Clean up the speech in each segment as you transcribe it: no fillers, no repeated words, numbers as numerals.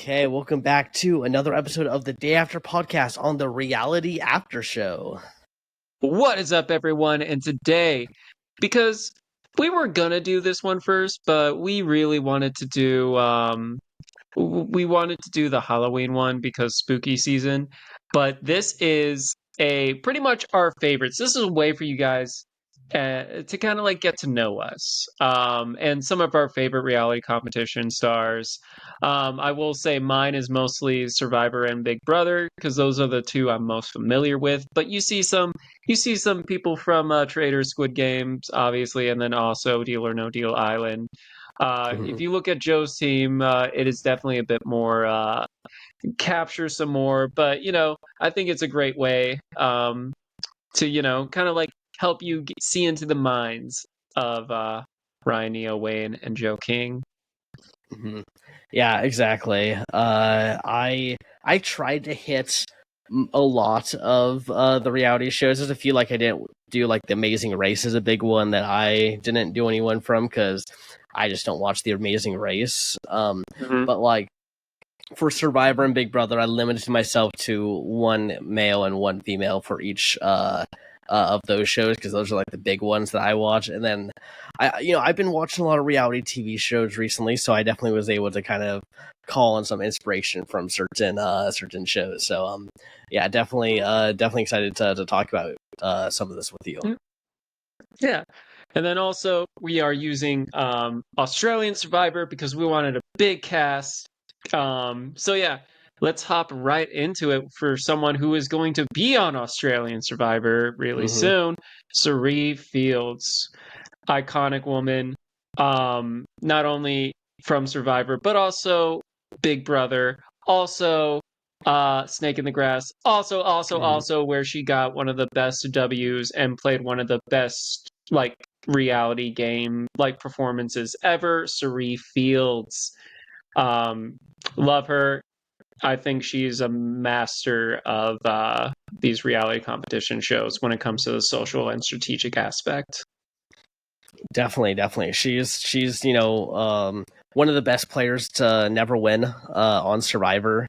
Okay, welcome back to another episode of the Day After Podcast on the Reality After Show. What is up, everyone? And today, because we were gonna do this one first, but we really wanted to do the Halloween one because spooky season. But this is pretty much our favorites. This is a way for you guys to kind of like get to know us and some of our favorite reality competition stars. I will say mine is mostly Survivor and Big Brother because those are the two I'm most familiar with. But you see some people from Trader Squid Games, obviously, and then also Deal or No Deal Island. If you look at Joe's team, it is definitely a bit more capture some more, but I think it's a great way to kind of like help you see into the minds of Ryan Neo Wayne and Joe King. Mm-hmm. Yeah, exactly. I tried to hit a lot of the reality shows. There's a few like I didn't do, like The Amazing Race is a big one that I didn't do anyone from because I just don't watch The Amazing Race. But like for Survivor and Big Brother, I limited myself to one male and one female for each of those shows because those are like the big ones that I watch. And then I've been watching a lot of reality TV shows recently, so I definitely was able to kind of call on some inspiration from certain shows. So yeah, definitely excited to talk about some of this with you. Yeah. And then also we are using Australian Survivor because we wanted a big cast. So yeah, let's hop right into it for someone who is going to be on Australian Survivor really soon. Sari Fields, iconic woman, not only from Survivor, but also Big Brother, also Snake in the Grass, also where she got one of the best W's and played one of the best like reality game like performances ever. Sari Fields. Love her. I think she's a master of these reality competition shows when it comes to the social and strategic aspect. Definitely. She's one of the best players to never win on Survivor.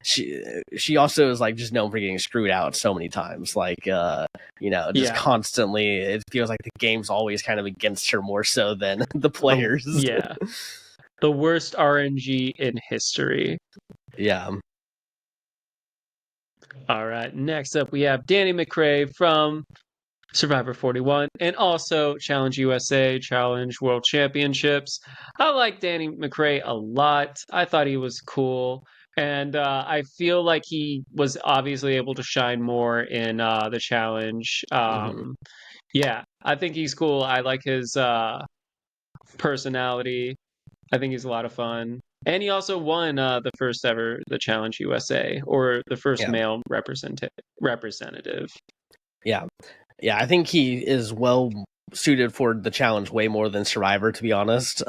She also is like just known for getting screwed out so many times. Like constantly. It feels like the game's always kind of against her more so than the players. Yeah. The worst RNG in history. Yeah. All right. Next up, we have Danny McRae from Survivor 41 and also Challenge USA, Challenge World Championships. I like Danny McRae a lot. I thought he was cool. And I feel like he was obviously able to shine more in the challenge. Yeah, I think he's cool. I like his personality. I think he's a lot of fun. And he also won the first ever the Challenge USA, or the first male representative. Yeah, I think he is well suited for the challenge way more than Survivor, to be honest,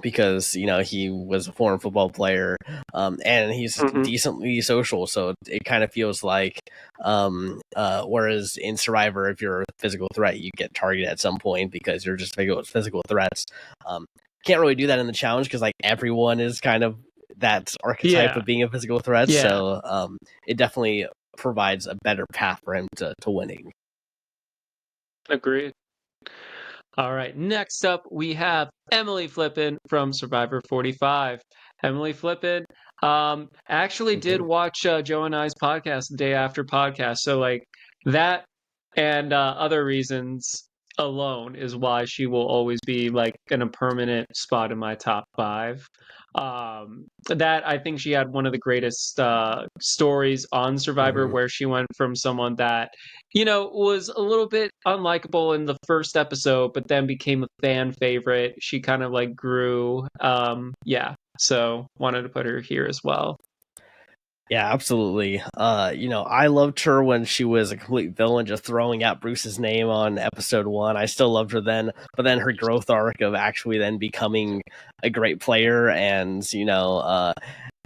because he was a former football player, and he's decently social, so it kind of feels like whereas in Survivor, if you're a physical threat, you get targeted at some point because you're just physical threats. Can't really do that in the challenge because like everyone is kind of that archetype of being a physical threat, so it definitely provides a better path for him to winning. Agreed. All right, next up we have Emily Flippin from Survivor 45. Emily Flippin actually did watch Joe and I's podcast, the Day After Podcast, so like that and other reasons alone is why she will always be like in a permanent spot in my top 5. That I think she had one of the greatest stories on Survivor where she went from someone that was a little bit unlikable in the first episode but then became a fan favorite. She kind of like grew. So wanted to put her here as well. Yeah, absolutely. I loved her when she was a complete villain, just throwing out Bruce's name on episode 1. I still loved her then, but then her growth arc of actually then becoming a great player, and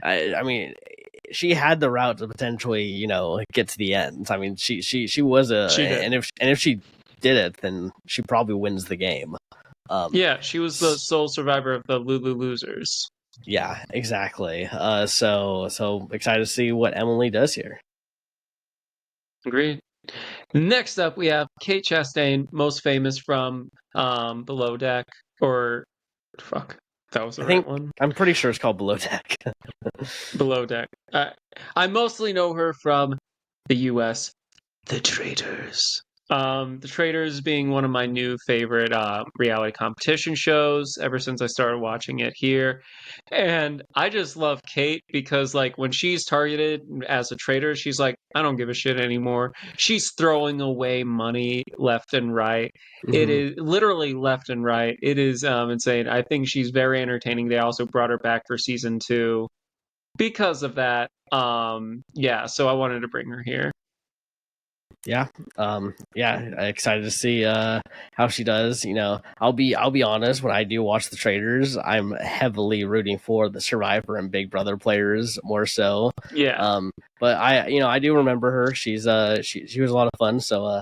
I mean, she had the route to potentially get to the end. I mean, she was and if she did it, then she probably wins the game. She was the sole survivor of the Lulu Losers. Yeah, exactly. So excited to see what Emily does here. Agreed. Next up, we have Kate Chastain, most famous from Below Deck, or fuck, that was the I right think one. I'm pretty sure it's called Below Deck. Below Deck. I mostly know her from the U.S. The Traitors. The Traitors being one of my new favorite reality competition shows ever since I started watching it here. And I just love Kate because, like, when she's targeted as a traitor, she's like, I don't give a shit anymore. She's throwing away money left and right. It Mhm. is literally left and right. It is insane. I think she's very entertaining. They also brought her back for season 2 because of that. Yeah, so I wanted to bring her here. Yeah, yeah, excited to see how she does. I'll be honest. When I do watch the traders, I'm heavily rooting for the Survivor and Big Brother players more so. Yeah. But I do remember her. She was a lot of fun. So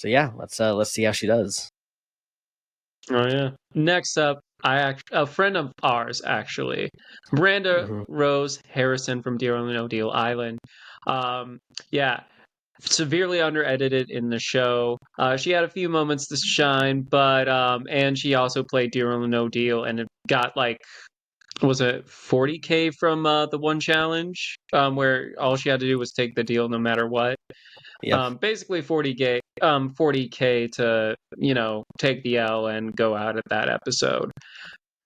yeah, let's see how she does. Oh yeah. Next up, a friend of ours actually, Miranda Hmm. Rose Harrison from Deal or No Deal Island. Um, yeah, severely under edited in the show. She had a few moments to shine, but and she also played Deal or No Deal, and it got like, was it 40K from the one challenge, where all she had to do was take the deal no matter what. Yep. Basically 40K to, take the L and go out at that episode.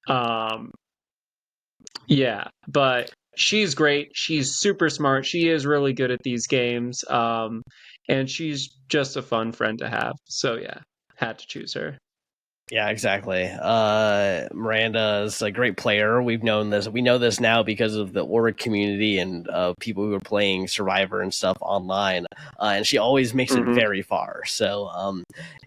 Um, yeah, but she's great. She's super smart. She is really good at these games. And she's just a fun friend to have. So yeah, had to choose her. Yeah, exactly. Miranda is a great player. We've known this. We know this now because of the Org community and people who are playing Survivor and stuff online. And she always makes it Hmm. very far. So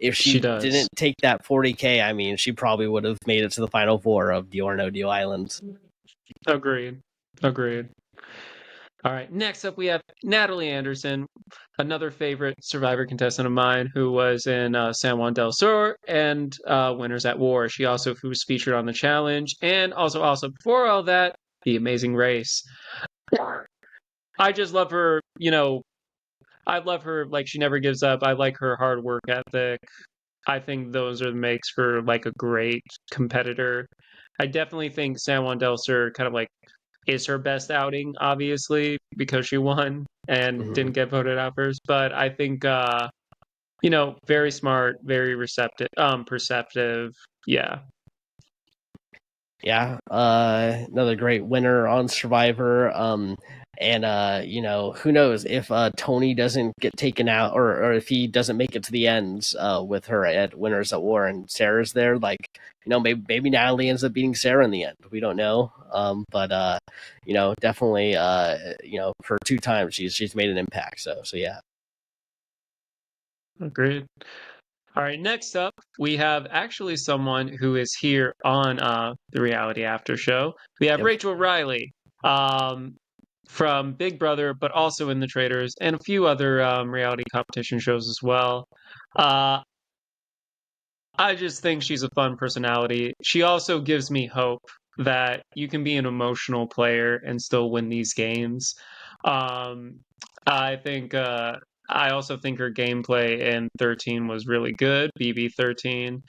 if She she does. didn't take that 40K, I mean, she probably would have made it to the final four of Deal or No Deal Islands. Agreed. Agreed. All right. Next up, we have Natalie Anderson, another favorite Survivor contestant of mine, who was in San Juan del Sur and Winners at War. She also was featured on the challenge, and also before all that, The Amazing Race. I just love her. I love her. Like, she never gives up. I like her hard work ethic. I think those are the makes for like a great competitor. I definitely think San Juan del Sur kind of like is her best outing, obviously, because she won and Mhm. didn't get voted out first. But I think, very smart, very receptive, perceptive. Yeah. Yeah, another great winner on Survivor. And who knows if Tony doesn't get taken out, or if he doesn't make it to the ends with her at Winners at War and Sarah's there, like maybe Natalie ends up beating Sarah in the end. We don't know. But definitely for 2 times she's made an impact. So yeah. Agreed. All right, next up, we have actually someone who is here on the Reality After Show. We have Yep. Rachel Riley, um, from Big Brother, but also in The Traitors and a few other reality competition shows as well. Uh, I just think she's a fun personality. She also gives me hope that you can be an emotional player and still win these games. Um, I think I also think her gameplay in 13 was really good, BB 13.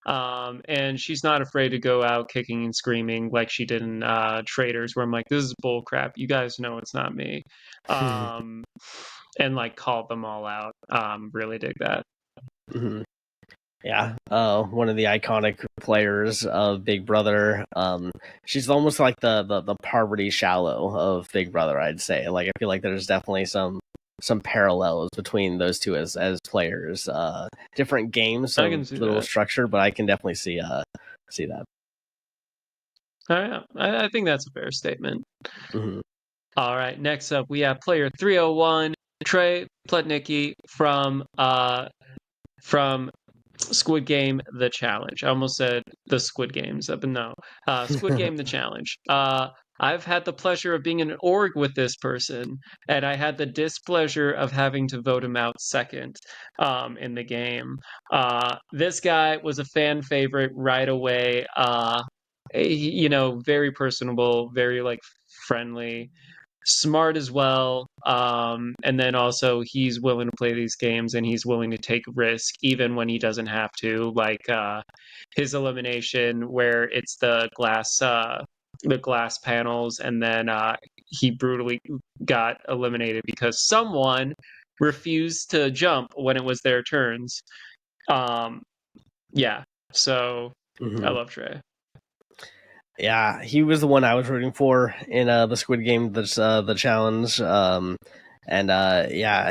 And she's not afraid to go out kicking and screaming like she did in Traitors, where I'm like, this is bull crap. You guys know it's not me. Um, and like called them all out. Really dig that. Mhm. Yeah, one of the iconic players of Big Brother. She's almost like the Parvati Shallow of Big Brother, I'd say. Like, I feel like there's definitely some parallels between those two as players. Different games, I can so see little that. structure, but I can definitely see that. All right, I think that's a fair statement. Hmm. All right, next up we have player 301, Trey Plotnicki from Squid Game The Challenge. I almost said the Squid Games, but no. Squid Game The Challenge. I've had the pleasure of being in an org with this person, and I had the displeasure of having to vote him out second in the game. This guy was a fan favorite right away. very personable, very like friendly, smart as well. And then also he's willing to play these games and he's willing to take risk even when he doesn't have to. Like his elimination where it's the glass panels, and then he brutally got eliminated because someone refused to jump when it was their turns. Yeah, so I love Trey. Yeah, he was the one I was rooting for in the Squid Game, the challenge. Yeah,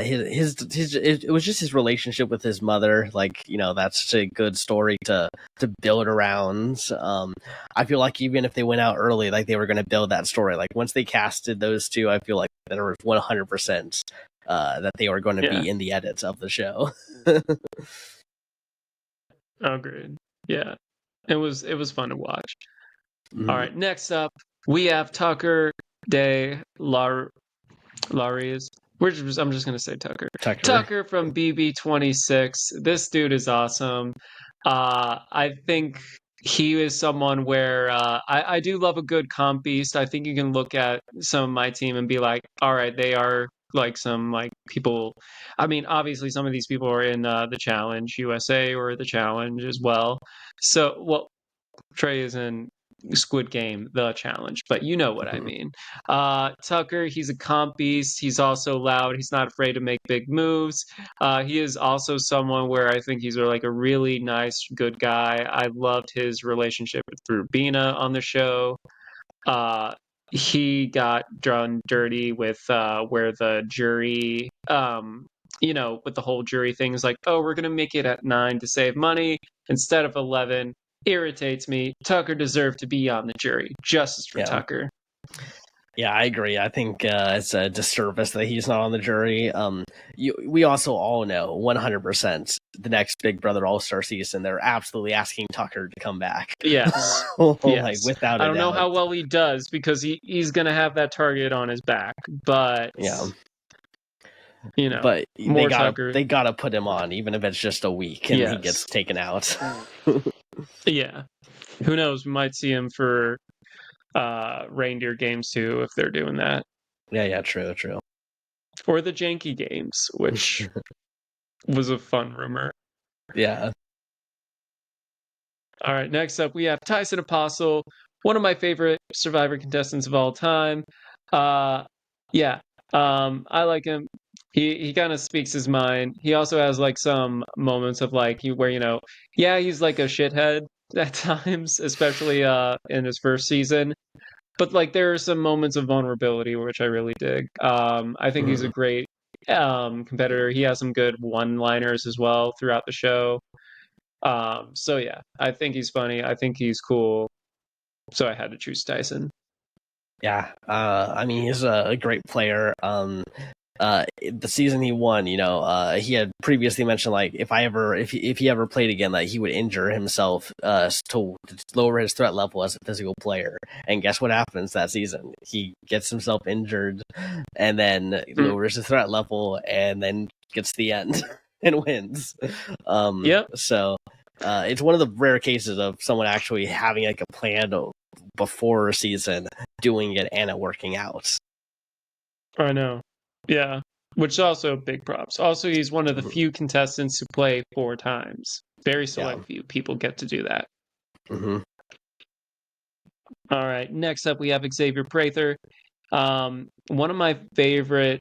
it was just his relationship with his mother. Like, that's such a good story to build around. I feel like even if they went out early, like they were going to build that story. Like once they casted those two, I feel like there was 100% that they were going to be in the edits of the show. Agreed. Yeah, it was fun to watch. All right, next up we have Tucker de Laries. I'm just gonna say Tucker. Tucker from BB26. This dude is awesome. I think he is someone where I do love a good comp beast. I think you can look at some of my team and be like, all right, they are like some like people. I mean, obviously some of these people are in the Challenge USA or the Challenge as well. So, well, Trey is in Squid Game, the challenge, but you know what I mean. Tucker, he's a comp beast. He's also loud. He's not afraid to make big moves. He is also someone where I think he's like a really nice, good guy. I loved his relationship with Rubina on the show. He got done dirty with where the jury, with the whole jury thing is like, oh, we're going to make it at 9 to save money instead of 11. Irritates me. Tucker deserved to be on the jury. Justice for Tucker. Yeah, I agree. I think it's a disservice that he's not on the jury. We also all know 100% the next Big Brother All-Star season, they're absolutely asking Tucker to come back. Yes. Like, without a doubt. I don't know how well he does because he's going to have that target on his back, but but Tucker. They gotta put him on, even if it's just a week and he gets taken out. Yeah. Who knows? We might see him for reindeer games too if they're doing that. Yeah, true. Or the janky games, which was a fun rumor. Yeah. All right, next up we have Tyson Apostle, one of my favorite Survivor contestants of all time. I like him. He kind of speaks his mind. He also has like some moments of like where he's like a shithead at times, especially in his first season. But like there are some moments of vulnerability which I really dig. I think he's a great competitor. He has some good one-liners as well throughout the show. So yeah, I think he's funny. I think he's cool. So I had to choose Tyson. Yeah, I mean he's a great player. The season he won, he had previously mentioned like if he ever played again, that he would injure himself to lower his threat level as a physical player. And guess what happens that season? He gets himself injured, and then lowers his threat level, and then gets to the end and wins. So it's one of the rare cases of someone actually having like a plan before a season, doing it, and it working out. I know. Yeah. Which is also big props. Also, he's one of the few contestants who play 4 times. Very select few people get to do that. All right. Next up, we have Xavier Prather. One of my favorite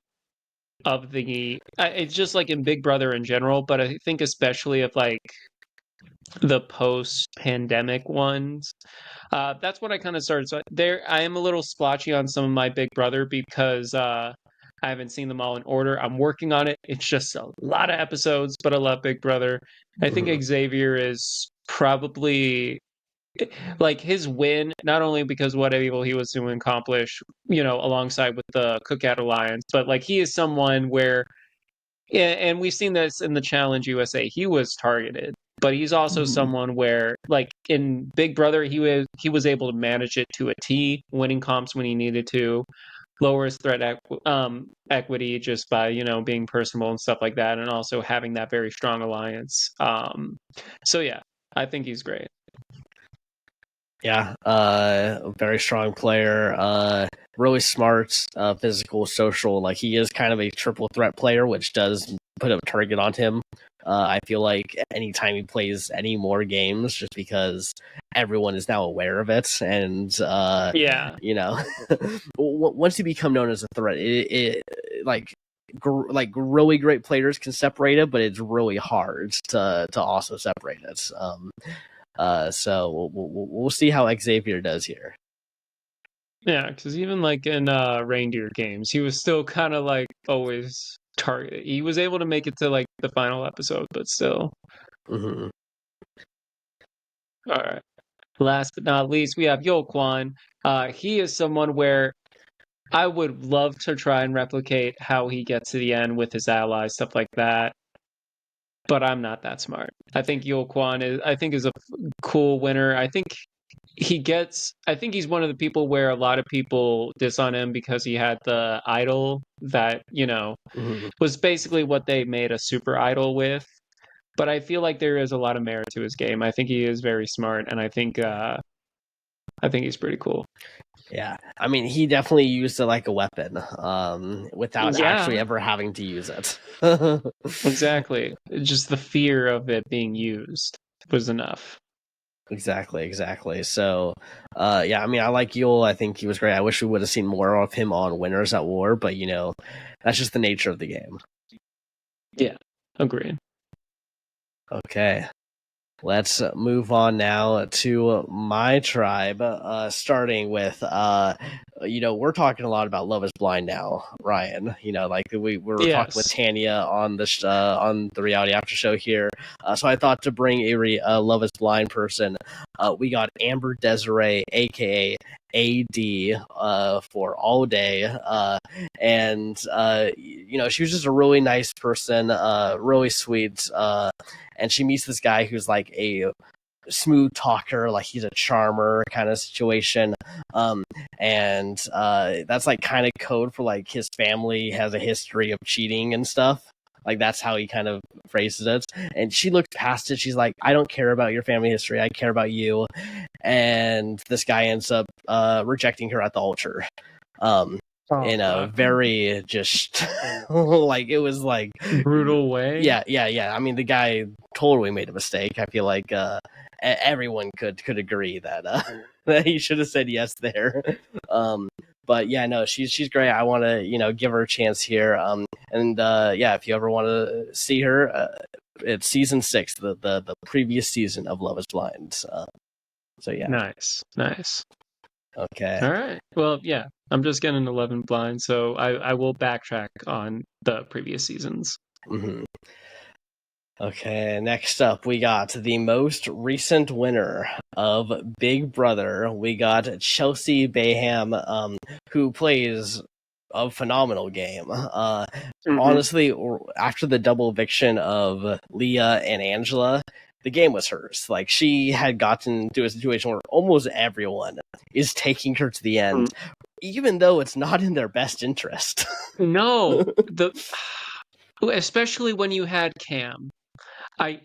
of it's just like in Big Brother in general, but I think especially of like the post-pandemic ones. That's when I kind of started. So I am a little splotchy on some of my Big Brother because I haven't seen them all in order. I'm working on it. It's just a lot of episodes, but I love Big Brother. I think Xavier is probably like his win, not only because what able he was to accomplish, alongside with the Cookout Alliance, but like he is someone where, and we've seen this in the Challenge USA, he was targeted, but he's also someone where, like in Big Brother, he was able to manage it to a T, winning comps when he needed to, lower his threat equity just by being personable and stuff like that, and also having that very strong alliance. So yeah, I think he's great. Yeah, very strong player. Really smart, physical, social. Like he is kind of a triple threat player, which does put a target on him. I feel like anytime he plays any more games, just because everyone is now aware of it, and Yeah. you know, once you become known as a threat, it like like really great players can separate it, but it's really hard to also separate it. So we'll see how Xavier does here. Yeah, because even like in reindeer games, he was still kind of like always target. He was able to make it to like the final episode, but still. Mm-hmm. All right. Last but not least, we have Yoquan. He is someone where I would love to try and replicate how he gets to the end with his allies, stuff like that. But I'm not that smart. I think Yoquan is a cool winner. I think he's one of the people where a lot of people diss on him because he had the idol that, Mm-hmm. was basically what they made a super idol with. But I feel like there is a lot of merit to his game. I think he is very smart, and I think he's pretty cool. Yeah, I mean, he definitely used it like a weapon, without actually Yeah, ever having to use it. exactly. Just the fear of it being used was enough. Exactly. So, yeah, I mean, I like Yule. I think he was great. I wish we would have seen more of him on Winners at War, but that's just the nature of the game. Yeah, agreed. Okay. Let's move on now to my tribe, starting with, we're talking a lot about Love is Blind now, Ryan. Like we were talking with Yes. Tanya on on the Reality After Show here. So I thought to bring a Love is Blind person. We got Amber Desiree, aka AD, for all day. And she was just a really nice person, really sweet. And she meets this guy who's like a smooth talker, like he's a charmer kind of situation. And that's like kind of code for like his family has a history of cheating and stuff. Like that's how he kind of phrases it. And she looks past it. She's like, I don't care about your family history. I care about you. And this guy ends up rejecting her at the altar. Um, Oh in a fuck. very just like it was like Brutal way. yeah. I mean, the guy totally made a mistake. I feel like everyone could agree that that he should have said yes there. um but yeah, no, she's great. I want to give her a chance here. And yeah, if you ever want to see her, it's season 6, the previous season of Love is Blind. So yeah. Nice. Okay. All right. Well, yeah. I'm just getting 11 blind, so I will backtrack on the previous seasons. Mm-hmm. Okay, next up, we got the most recent winner of Big Brother. We got Chelsea Bayham, who plays a phenomenal game. Honestly, after the double eviction of Leah and Angela, the game was hers. Like, she had gotten to a situation where almost everyone is taking her to the end, even though it's not in their best interest. No, especially when you had Cam. I I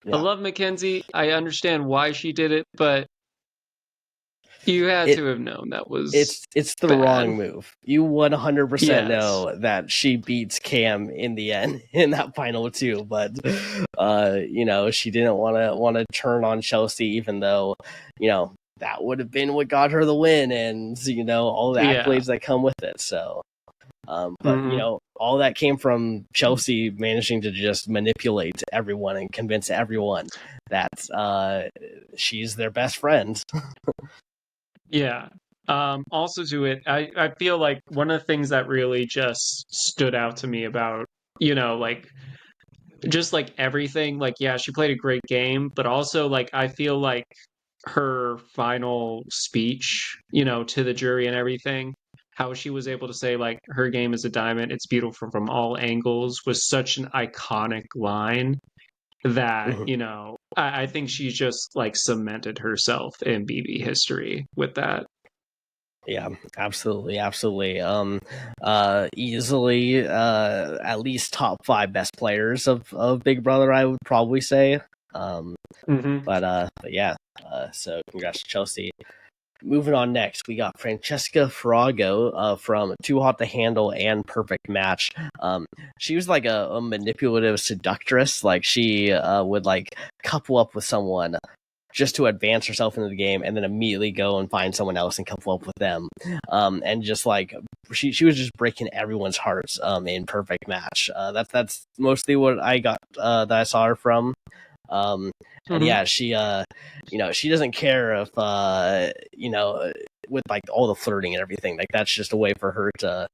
Yeah. love Mackenzie. I understand why she did it, but you had It to have known that was it's the bad. wrong move. You 100% Yes. know that she beats Cam in the end in that final 2, but she didn't want to turn on Chelsea, even though that would have been what got her the win, and all the Yeah. accolades that come with it. So but hmm all that came from Chelsea managing to just manipulate everyone and convince everyone that she's their best friend. Yeah. Also to it, I feel like one of the things that really just stood out to me about, like just like everything, like yeah, she played a great game, but also like I feel like her final speech, to the jury and everything, how she was able to say like her game is a diamond, it's beautiful from all angles was such an iconic line that, I think she's just like cemented herself in BB history with that. Yeah, absolutely. Easily, at least top 5 best players of Big Brother, I would probably say. But yeah, so congrats to Chelsea. Moving on next, we got Francesca Farago from Too Hot to Handle and Perfect Match. She was like a manipulative seductress. Like she would like couple up with someone just to advance herself into the game, and then immediately go and find someone else and couple up with them. And just like she was just breaking everyone's hearts in Perfect Match. That's mostly what I got that I saw her from. And yeah, she she doesn't care if with like all the flirting and everything. Like that's just a way for her to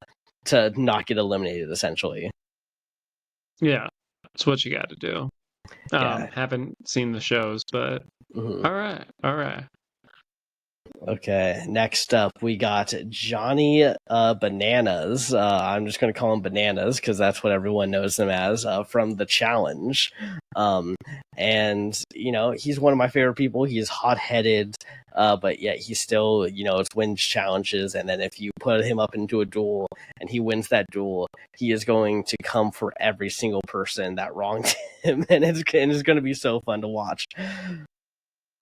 not get eliminated, essentially. Yeah, it's what you got to do. Yeah. Haven't seen the shows, but all right. Okay, next up we got Johnny Bananas. I'm just going to call him Bananas because that's what everyone knows him as, from The Challenge. And, he's one of my favorite people. He's hot-headed, but yet he still, wins challenges. And then if you put him up into a duel and he wins that duel, he is going to come for every single person that wronged him. And it's going to be so fun to watch.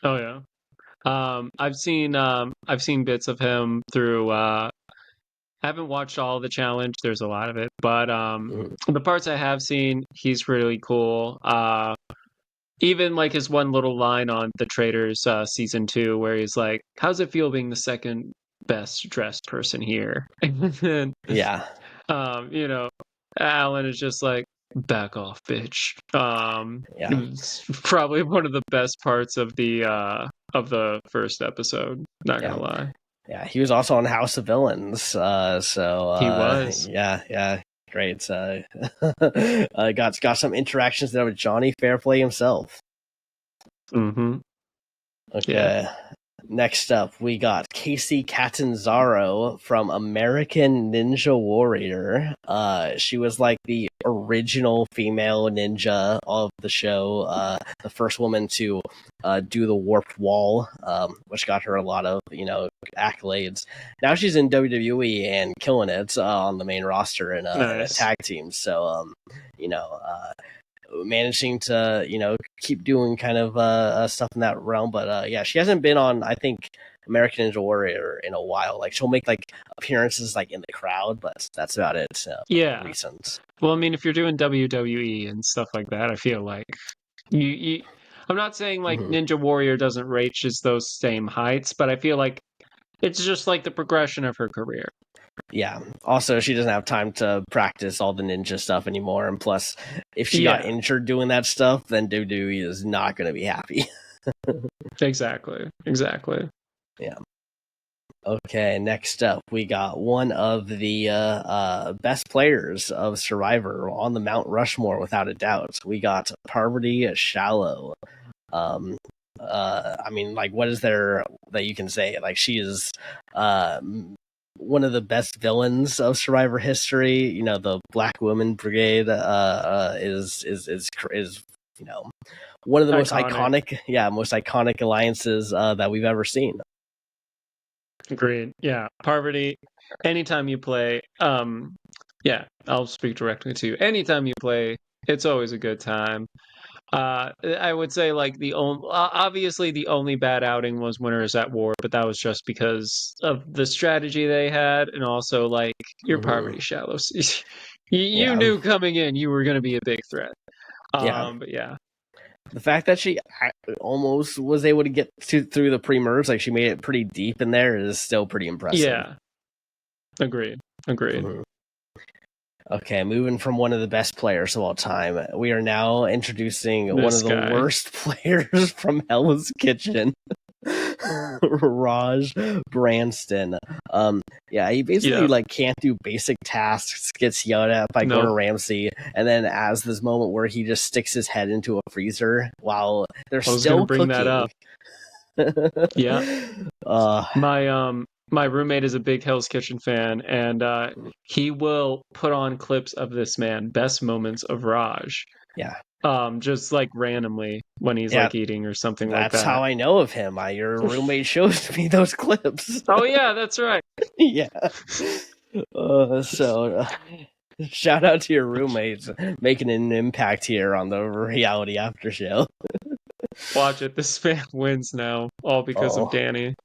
Oh, yeah. I've seen bits of him through. I haven't watched all the challenge. There's a lot of it, but the parts I have seen, he's really cool. Even like his one little line on The Traitors season 2, where he's like, "How's it feel being the second best dressed person here?" And then, Yeah. Alan is just like, "Back off, bitch." Yeah. It's probably one of the best parts of the first episode. Not gonna lie. Yeah, he was also on House of Villains. So He was. Yeah, great. Got some interactions there with Jonny Fairplay himself. Mm-hmm. Okay. Yeah. Next up, we got Casey Catanzaro from American Ninja Warrior. She was like the original female ninja of the show, the first woman to do the warped wall, which got her a lot of accolades. Now she's in WWE and killing it on the main roster in a tag team. So managing to keep doing kind of stuff in that realm, but yeah, she hasn't been on, I think, American Ninja Warrior in a while. Like she'll make like appearances like in the crowd, but that's about it. Yeah. Recent. Well, I mean, if you're doing WWE and stuff like that, I feel like you I'm not saying like Ninja Warrior doesn't reach those same heights, but I feel like it's just like the progression of her career. Yeah. Also, she doesn't have time to practice all the ninja stuff anymore. And plus, if she got injured doing that stuff, then WWE is not going to be happy. Exactly. Yeah. Okay, next up, we got one of the best players of Survivor on the Mount Rushmore, without a doubt. We got Parvati Shallow. I mean, like, what is there that you can say? Like, she is one of the best villains of Survivor history. The Black Woman Brigade is one of the most iconic alliances that we've ever seen. Agreed. Yeah, Parvati. Anytime you play, I'll speak directly to you. Anytime you play, it's always a good time. I would say like obviously the only bad outing was Winners at War, but that was just because of the strategy they had, and also like your Parvati Shallow. You knew coming in you were going to be a big threat. But yeah. The fact that she almost was able to get through the pre-merge, like she made it pretty deep in there, is still pretty impressive. Yeah. Agreed. Okay, moving from one of the best players of all time, we are now introducing one of the worst players from Hell's Kitchen, Raj Brantsteele. Yeah, he basically like can't do basic tasks, gets yelled at by Gordon Ramsay, and then has this moment where he just sticks his head into a freezer while they're still cooking. That up. Yeah. My roommate is a big Hell's Kitchen fan, and he will put on clips of this man, best moments of Raj. Yeah. Just like randomly when he's like eating or something like that. That's how I know of him. Your roommate shows me those clips. Oh yeah, that's right. Yeah. Shout out to your roommates making an impact here on the Reality After Show. Watch it. This fan wins now, all because of Oh, Danny.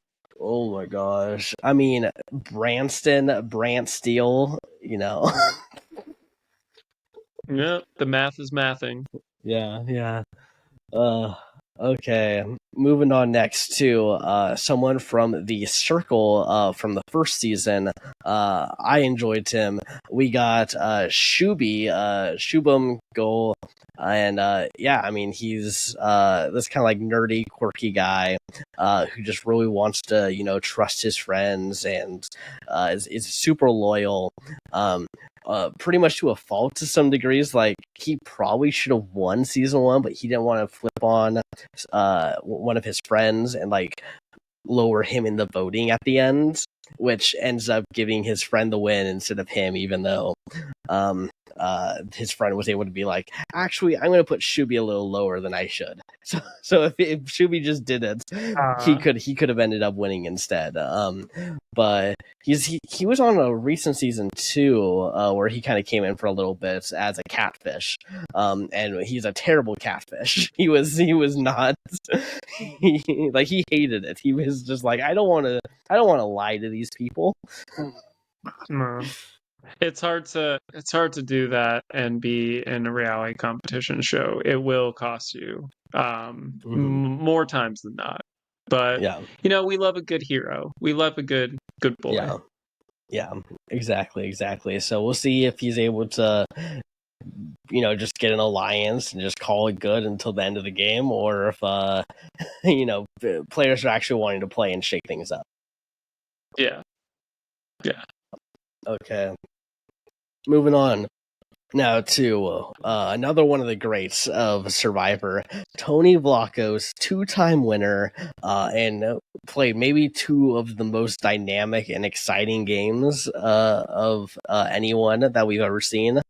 oh my gosh. I mean, Brantsteele, you know. Yeah, the math is mathing. Yeah, yeah. Uh, okay. Moving on next to someone from the Circle from the first season. I enjoyed him. We got Shubham Goal. And yeah, I mean, he's this kind of like nerdy, quirky guy who just really wants to, trust his friends and is super loyal. Pretty much to a fault to some degrees. Like he probably should have won season 1, but he didn't want to flip on one of his friends and like lower him in the voting at the end, which ends up giving his friend the win instead of him, even though his friend was able to be like, actually, I'm going to put Shuby a little lower than I should. So if Shuby just did it, he Uh, could have ended up winning instead. But he was on a recent season 2 where he kind of came in for a little bit as a catfish, and he's a terrible catfish. He was not he hated it. He was just like, I don't want to lie to these people. no. It's hard to do that and be in a reality competition show. It will cost you more times than not. But Yeah, we love a good hero. We love a good boy. yeah, yeah. Exactly. So we'll see if he's able to, just get an alliance and just call it good until the end of the game, or if players are actually wanting to play and shake things up. Yeah. Yeah. Okay. Moving on now to another one of the greats of Survivor, Tony Vlacho's 2-time winner, and played maybe 2 of the most dynamic and exciting games of anyone that we've ever seen.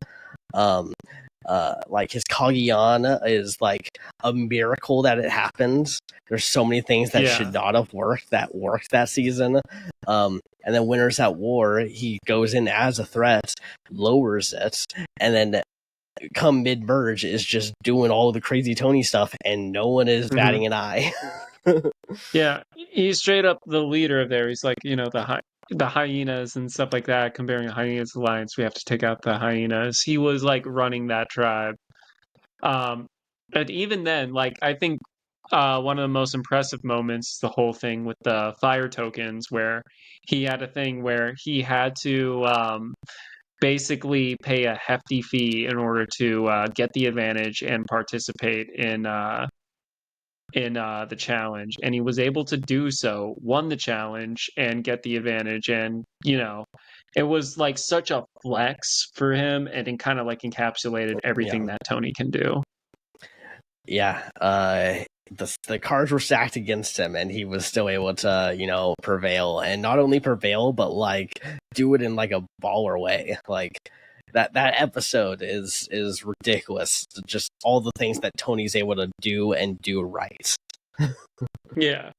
Like his Kagiyan is like a miracle that it happened. There's so many things that should not have worked that season. And then Winners at War, he goes in as a threat, lowers it, and then come mid-merge is just doing all the crazy Tony stuff, and no one is batting an eye. Yeah, he's straight up the leader there. He's like, the hyenas and stuff like that. Comparing hyenas to lions, we have to take out the hyenas. He was like running that tribe. And even then, like I think one of the most impressive moments, the whole thing with the fire tokens, where he had a thing where he had to basically pay a hefty fee in order to get the advantage and participate in the challenge, and he was able to do so, won the challenge and get the advantage. And it was like such a flex for him, and it kind of like encapsulated everything that Tony can do. Yeah, the cards were stacked against him, and he was still able to prevail, and not only prevail, but like do it in like a baller way. Like that episode is ridiculous. Just all the things that Tony's able to do and do right. Yeah.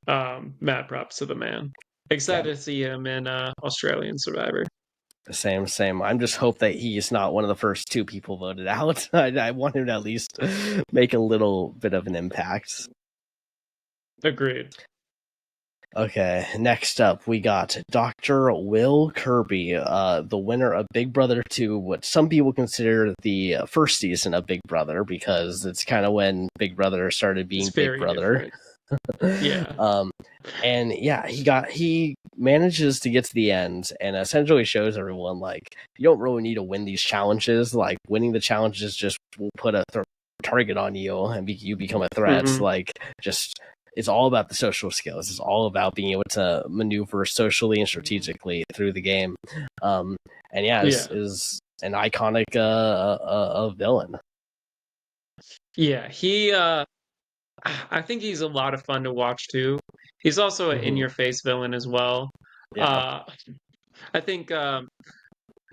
Mad props to the man. Excited to see him in Australian Survivor. Same. I'm just hope that he's not one of the first 2 people voted out. I want him to at least make a little bit of an impact. Agreed. Okay, next up we got Dr. Will Kirby, the winner of Big Brother 2, what some people consider the first season of Big Brother, because it's kind of when Big Brother started being Big Brother. Yeah. And yeah, he manages to get to the end, and essentially shows everyone like you don't really need to win these challenges. Like winning the challenges just will put a target on you, and you become a threat. Like just. It's all about the social skills. It's all about being able to maneuver socially and strategically through the game. And yeah, is an iconic villain. Yeah, he I think he's a lot of fun to watch too. He's also an in-your-face villain as well. Yeah. I think the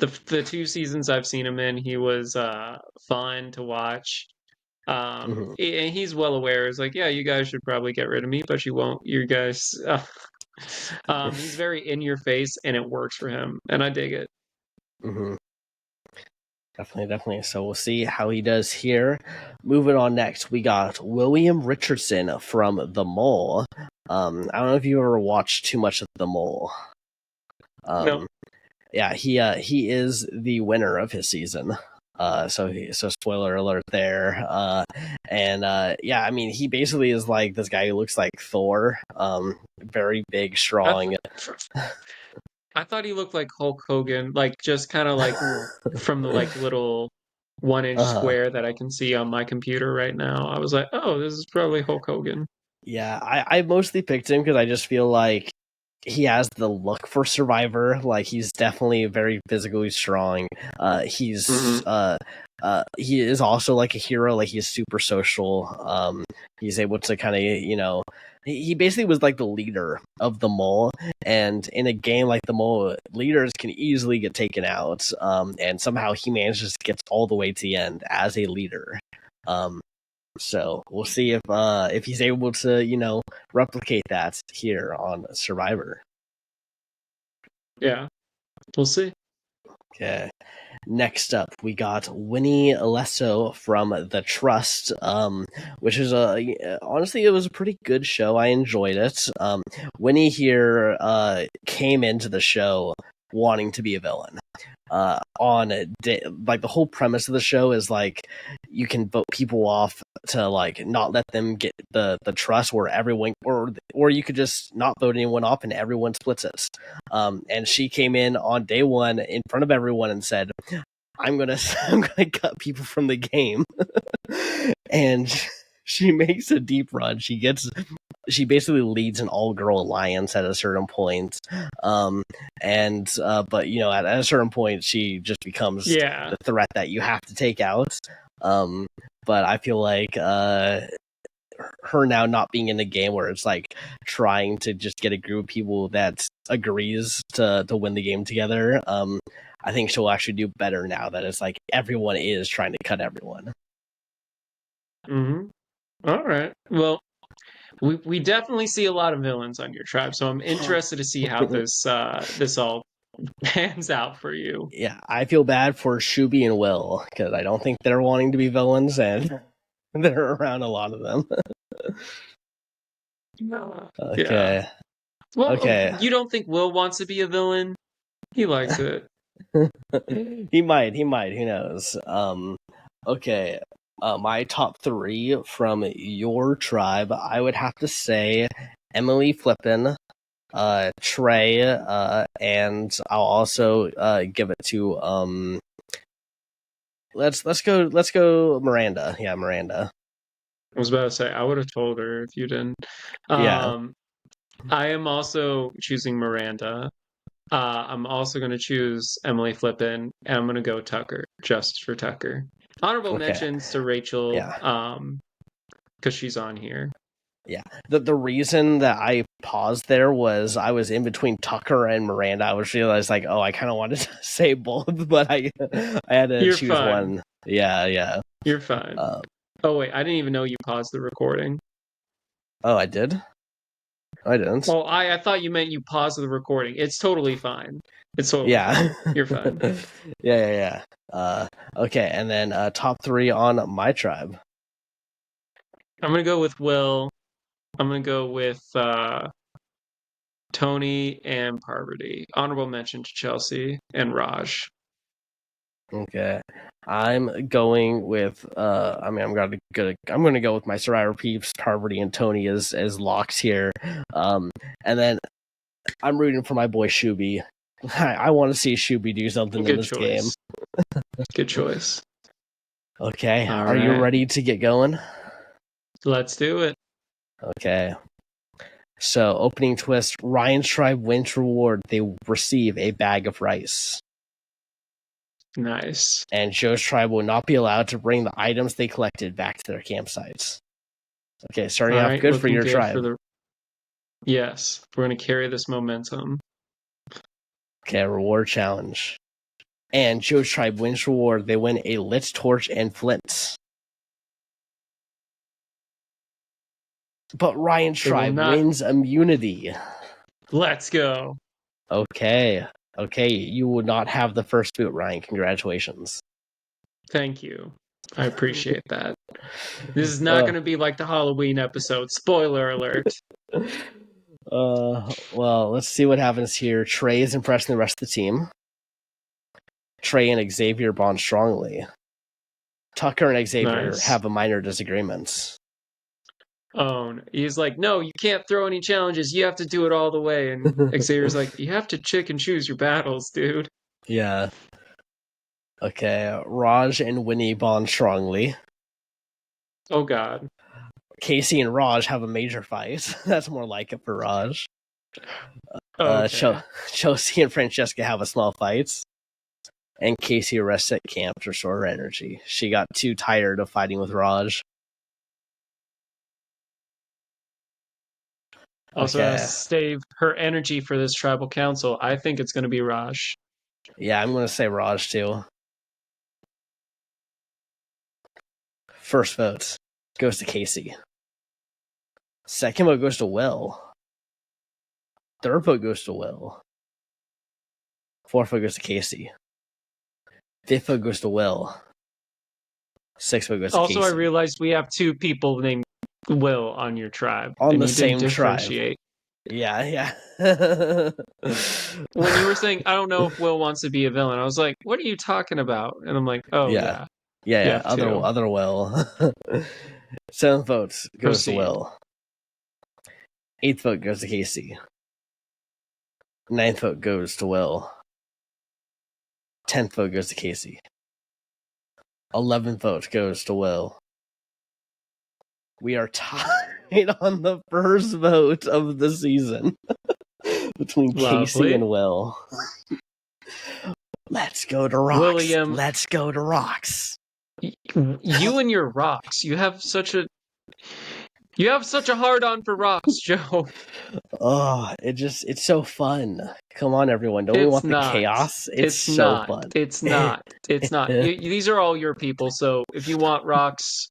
2 seasons I've seen him in, he was fun to watch. And he's well aware. It's like, yeah, you guys should probably get rid of me, but you won't. You guys. He's very in your face, and it works for him, and I dig it. Definitely. So we'll see how he does here. Moving on next, we got William Richardson from The Mole. I don't know if you ever watched too much of The Mole. No. Yeah, he is the winner of his season. So spoiler alert there. Yeah, I mean, he basically is like this guy who looks like Thor. Very big, strong. I thought he looked like Hulk Hogan, like just kind of like from the like little 1 inch square that I can see on my computer right now. I was like, oh, this is probably Hulk Hogan. Yeah, I mostly picked him because I just feel like he has the look for Survivor. Like he's definitely very physically strong. He is also like a hero. Like he's super social. He's able to kind of he basically was like the leader of the mole. And in a game like the mole, leaders can easily get taken out. And somehow he manages to get all the way to the end as a leader. So we'll see if he's able to replicate that here on Survivor. Yeah, we'll see. Okay. Next up, we got Winnie Alesso from The Trust, which is honestly, it was a pretty good show. I enjoyed it. Winnie here came into the show wanting to be a villain. Like the whole premise of the show is like you can vote people off to like not let them get the trust where everyone or you could just not vote anyone off and everyone splits it. And she came in on day one in front of everyone and said, I'm gonna cut people from the game. And she makes a deep run. She basically leads an all-girl alliance at a certain point. But at a certain point she just becomes the threat that you have to take out. But I feel like her now not being in the game where it's like trying to just get a group of people that agrees to win the game together. I think she'll actually do better now that it's like everyone is trying to cut everyone. All right. Well, we definitely see a lot of villains on your tribe, so I'm interested to see how this all pans out for you. Yeah, I feel bad for Shuby and Will because I don't think they're wanting to be villains, and they're around a lot of them. Okay. Yeah. Well, Okay. you don't think Will wants to be a villain? He likes it. He might. Who knows? Okay. My top 3 from your tribe, I would have to say Emily Flippin, Trey, and I'll also give it to let's go Miranda. Yeah, Miranda. I was about to say I would have told her if you didn't. Yeah. I am also choosing Miranda. I'm also going to choose Emily Flippin, and I'm going to go Tucker, just for Tucker. Honorable mentions to Rachel, because she's on here. Yeah. The reason that I paused there was I was in between Tucker and Miranda. I was realized like, oh, I kind of wanted to say both, but I had to choose one. Yeah. You're fine. Oh wait, I didn't even know you paused the recording. Oh, I did? I didn't. Oh, I thought you meant you paused the recording. It's totally fine. It's totally fine. You're fine. Yeah. Okay, and then top 3 on my tribe. I'm gonna go with Will. I'm gonna go with Tony and Parvati. Honorable mention to Chelsea and Raj. Okay. I'm going with I'm gonna go with my Survivor peeps, Parvati and Tony as locks here. And then I'm rooting for my boy Shuby. I want to see Shuby do something in this game. Good choice. Okay. Are you ready to get going? Let's do it. Okay. So, opening twist, Ryan's tribe wins reward. They receive a bag of rice. Nice. And Joe's tribe will not be allowed to bring the items they collected back to their campsites. Okay, starting off good for your tribe. Yes, we're going to carry this momentum. Okay, reward challenge. And Joe's tribe wins reward. They win a lit torch and flints. But Ryan's tribe wins immunity. Let's go. Okay, you will not have the first boot, Ryan. Congratulations. Thank you. I appreciate that. This is not going to be like the Halloween episode. Spoiler alert. Well, let's see what happens here. Trey is impressing the rest of the team. Trey and Xavier bond strongly. Tucker and Xavier have a minor disagreements. Oh, he's like, no, you can't throw any challenges. You have to do it all the way. And Xavier's like, you have to pick and choose your battles, dude. Yeah. Okay, Raj and Winnie bond strongly. Oh, God. Casey and Raj have a major fight. That's more like it for Raj. Okay. Chelsea and Francesca have a small fight. And Casey rests at camp to restore her energy. She got too tired of fighting with Raj. Also has to save her energy for this tribal council. I think it's going to be Raj. Yeah, I'm going to say Raj too. First vote goes to Casey. Second vote goes to Will. Third vote goes to Will. Fourth vote goes to Casey. Fifth vote goes to Will. Sixth vote goes to Casey. Also, I realized we have two people named Will on your tribe. On the same tribe. Yeah. When you were saying, I don't know if Will wants to be a villain, I was like, what are you talking about? And I'm like, oh, yeah. Yeah. Other Will. Seventh vote goes to Will. Eighth vote goes to Casey. Ninth vote goes to Will. 10th vote goes to Casey. 11th vote goes to Will. We are tied on the first vote of the season between Casey and Will. Let's go to Rocks. William, let's go to Rocks. You and your Rocks. You have such a hard on for Rocks, Joe. Oh, it's so fun. Come on, everyone. Don't we want the chaos? It's so fun. It's not. These are all your people, so if you want Rocks,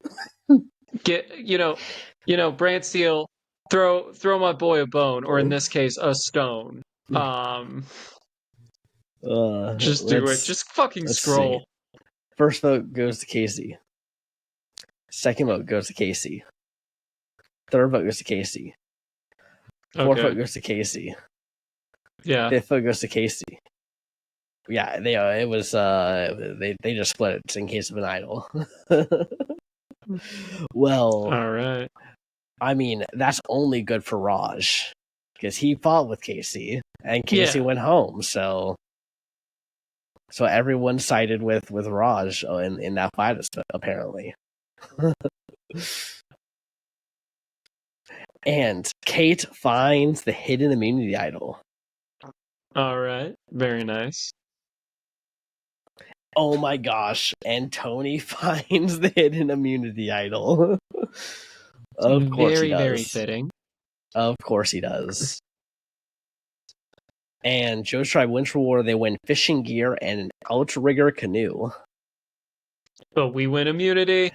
get Brantsteele, throw my boy a bone, or in this case, a stone. Just do it. Just fucking scroll. See. First vote goes to Casey. Second vote goes to Casey. Third vote goes to Casey. Fourth vote goes to Casey. Yeah. Fifth vote goes to Casey. Yeah, it was they just split it in case of an idol. Well, all right. I mean, that's only good for Raj because he fought with Casey and Casey went home, so everyone sided with Raj in that fight apparently. And Kate finds the hidden immunity idol. All right. Very nice. Oh my gosh. And Tony finds the hidden immunity idol. Of course he does. Very fitting. Of course he does. And Joe's tribe wins for war. They win fishing gear and an outrigger canoe. But we win immunity.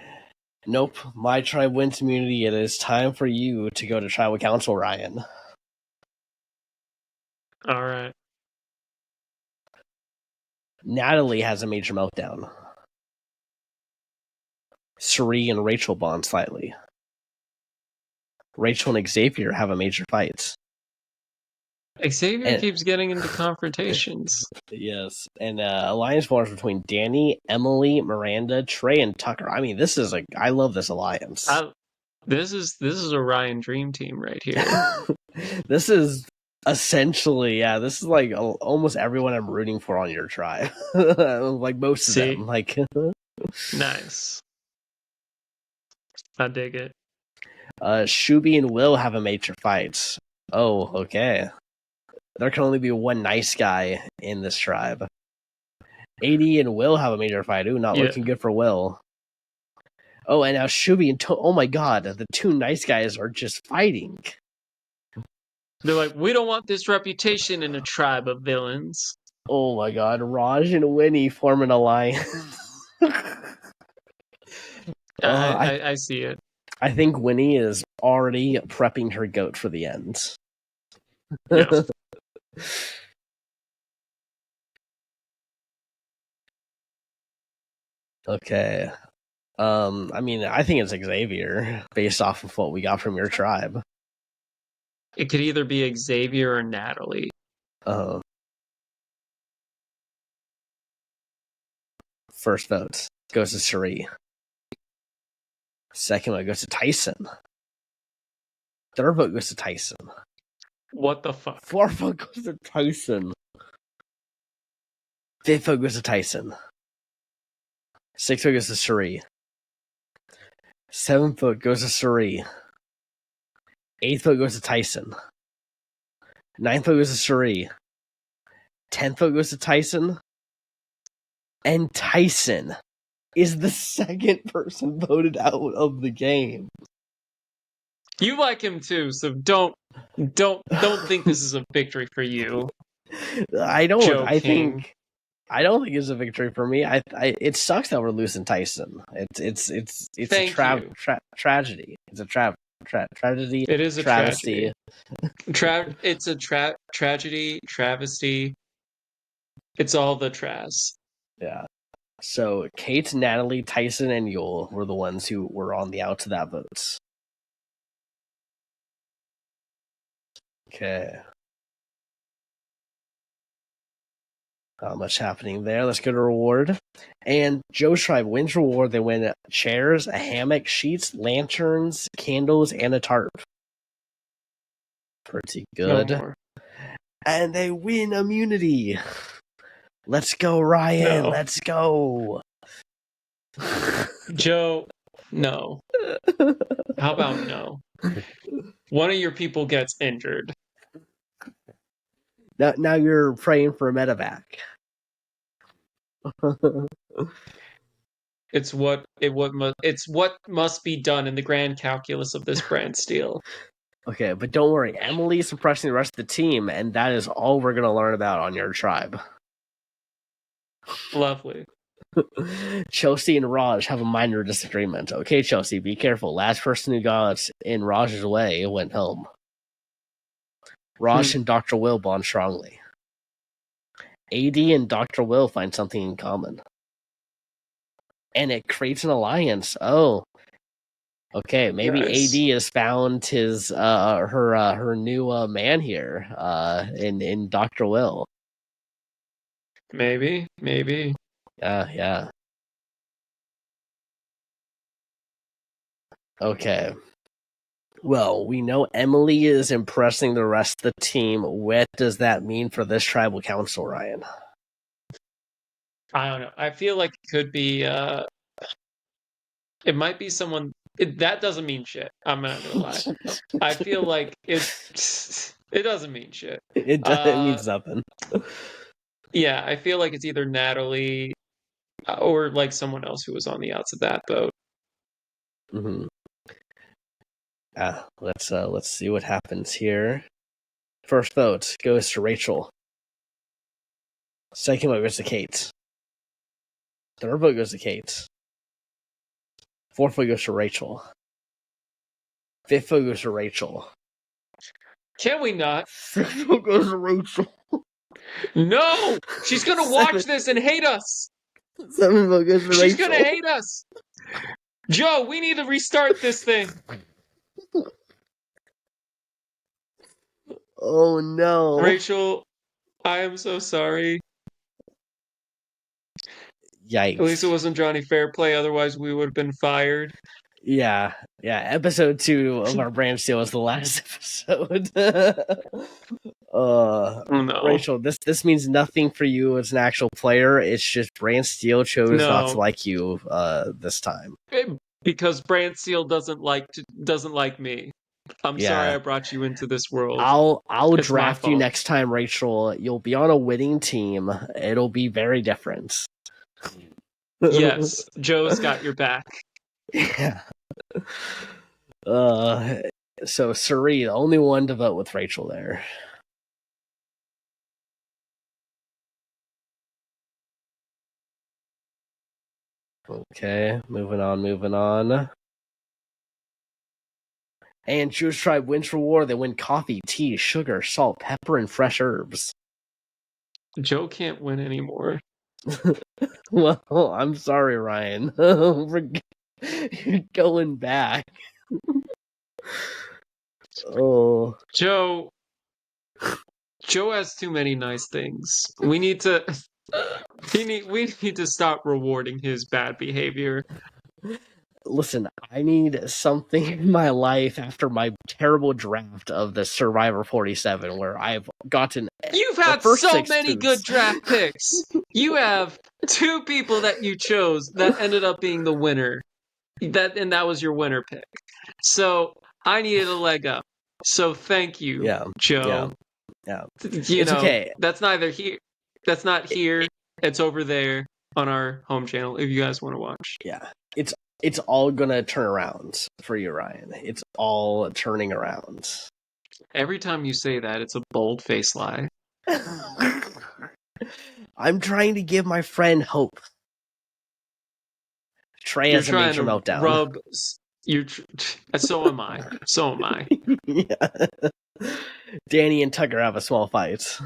Nope. My tribe wins immunity. It is time for you to go to tribal council, Ryan. All right. Natalie has a major meltdown. Suri and Rachel bond slightly. Rachel and Xavier have a major fight. Xavier keeps getting into confrontations. Yes, and alliance forms between Danny, Emily, Miranda, Trey, and Tucker. I mean, I love this alliance. This is a Ryan dream team right here. This is essentially, this is like almost everyone I'm rooting for on your tribe. Like most of them. Like nice. I dig it. Shuby and Will have a major fight. Oh, okay. There can only be one nice guy in this tribe. 80 and Will have a major fight. Ooh, not looking good for Will. Oh, and now Shuby and oh my god, the two nice guys are just fighting. They're like, we don't want this reputation in a tribe of villains. Oh my god, Raj and Winnie form an alliance. I see it. I think Winnie is already prepping her goat for the end. Yeah. Okay. I mean, I think it's Xavier based off of what we got from your tribe. It could either be Xavier or Natalie. First vote goes to Suri. Second vote goes to Tyson. Third vote goes to Tyson. What the fuck? Fourth vote goes to Tyson. Fifth vote goes to Tyson. Sixth vote goes to Suri. Seventh vote goes to Suri. Eighth vote goes to Tyson. Ninth vote goes to Suri. 10th vote goes to Tyson. And Tyson is the second person voted out of the game. You like him too, so don't think this is a victory for you. I don't. Joking. I don't think it's a victory for me. It sucks that we're losing Tyson. It's a tragedy. It's a tragedy. It is a travesty. It's a tragedy, travesty. It's all the tras. Yeah. So Kate, Natalie, Tyson, and Yule were the ones who were on the out to that votes. Okay. Not much happening there. Let's go to reward. And Joe's tribe wins reward. They win chairs, a hammock, sheets, lanterns, candles, and a tarp. Pretty good. No. And they win immunity. Let's go, Ryan. No. Let's go. Joe, no. How about no? One of your people gets injured. Now you're praying for a medevac. It's what must be done in the grand calculus of this Brantsteele. Okay, but don't worry. Emily's suppressing the rest of the team, and that is all we're going to learn about on your tribe. Lovely. Chelsea and Raj have a minor disagreement. Okay, Chelsea, be careful. Last person who got in Raj's way went home. Raj and Dr. Will bond strongly. AD and Dr. Will find something in common. And it creates an alliance. Oh. Okay, maybe yes. AD has found his her new man here in Dr. Will. Maybe. Yeah. Okay. Well, we know Emily is impressing the rest of the team. What does that mean for this tribal council, Ryan? I don't know. I feel like it could be it might be someone that doesn't mean shit. I'm not gonna lie. I feel like it doesn't mean shit. It means nothing. Yeah, I feel like it's either Natalie or like someone else who was on the outs of that boat. Mm-hmm. Let's see what happens here. First vote goes to Rachel. Second vote goes to Kate. Third vote goes to Kate. Fourth vote goes to Rachel. Fifth vote goes to Rachel. Can we not? Sixth vote goes to Rachel. No! She's gonna watch this and hate us! Seventh vote goes to Rachel. She's gonna hate us! Joe, we need to restart this thing! Oh no. Rachel, I am so sorry. Yikes. At least it wasn't Jonny Fairplay, otherwise we would have been fired. Yeah. Episode 2 of our Brantsteele was the last episode. Oh, no. Rachel, this means nothing for you as an actual player. It's just Brantsteele chose not to like you this time. Because Brantsteele doesn't like me. I'm sorry I brought you into this world. I'll draft you next time, Rachel. You'll be on a winning team. It'll be very different. Yes, Joe's got your back. Yeah. So Suri, the only one to vote with Rachel there. Okay, moving on. And Jewish tribe wins for war. They win coffee, tea, sugar, salt, pepper, and fresh herbs. Joe can't win anymore. Well, I'm sorry, Ryan. You're going back. Oh, Joe has too many nice things. We need to we need to stop rewarding his bad behavior. listen, I need something in my life after my terrible draft of the Survivor 47, where I've gotten You've the had first so 6 many good booths. draft picks. You have 2 people that you chose that ended up being the winner. That was your winner pick. So I needed a leg up. So thank you, Yeah, Joe. yeah. You It's know, okay. that's neither here. That's not here. It's over there on our home channel if you guys want to watch. Yeah, it's all gonna turn around for you, Ryan. It's all turning around. Every time you say that, it's a bold-faced lie. I'm trying to give my friend hope. Trey You're has a trying major to meltdown. rub. You're. So am I. So am I. Yeah. Danny and Tucker have a small fight.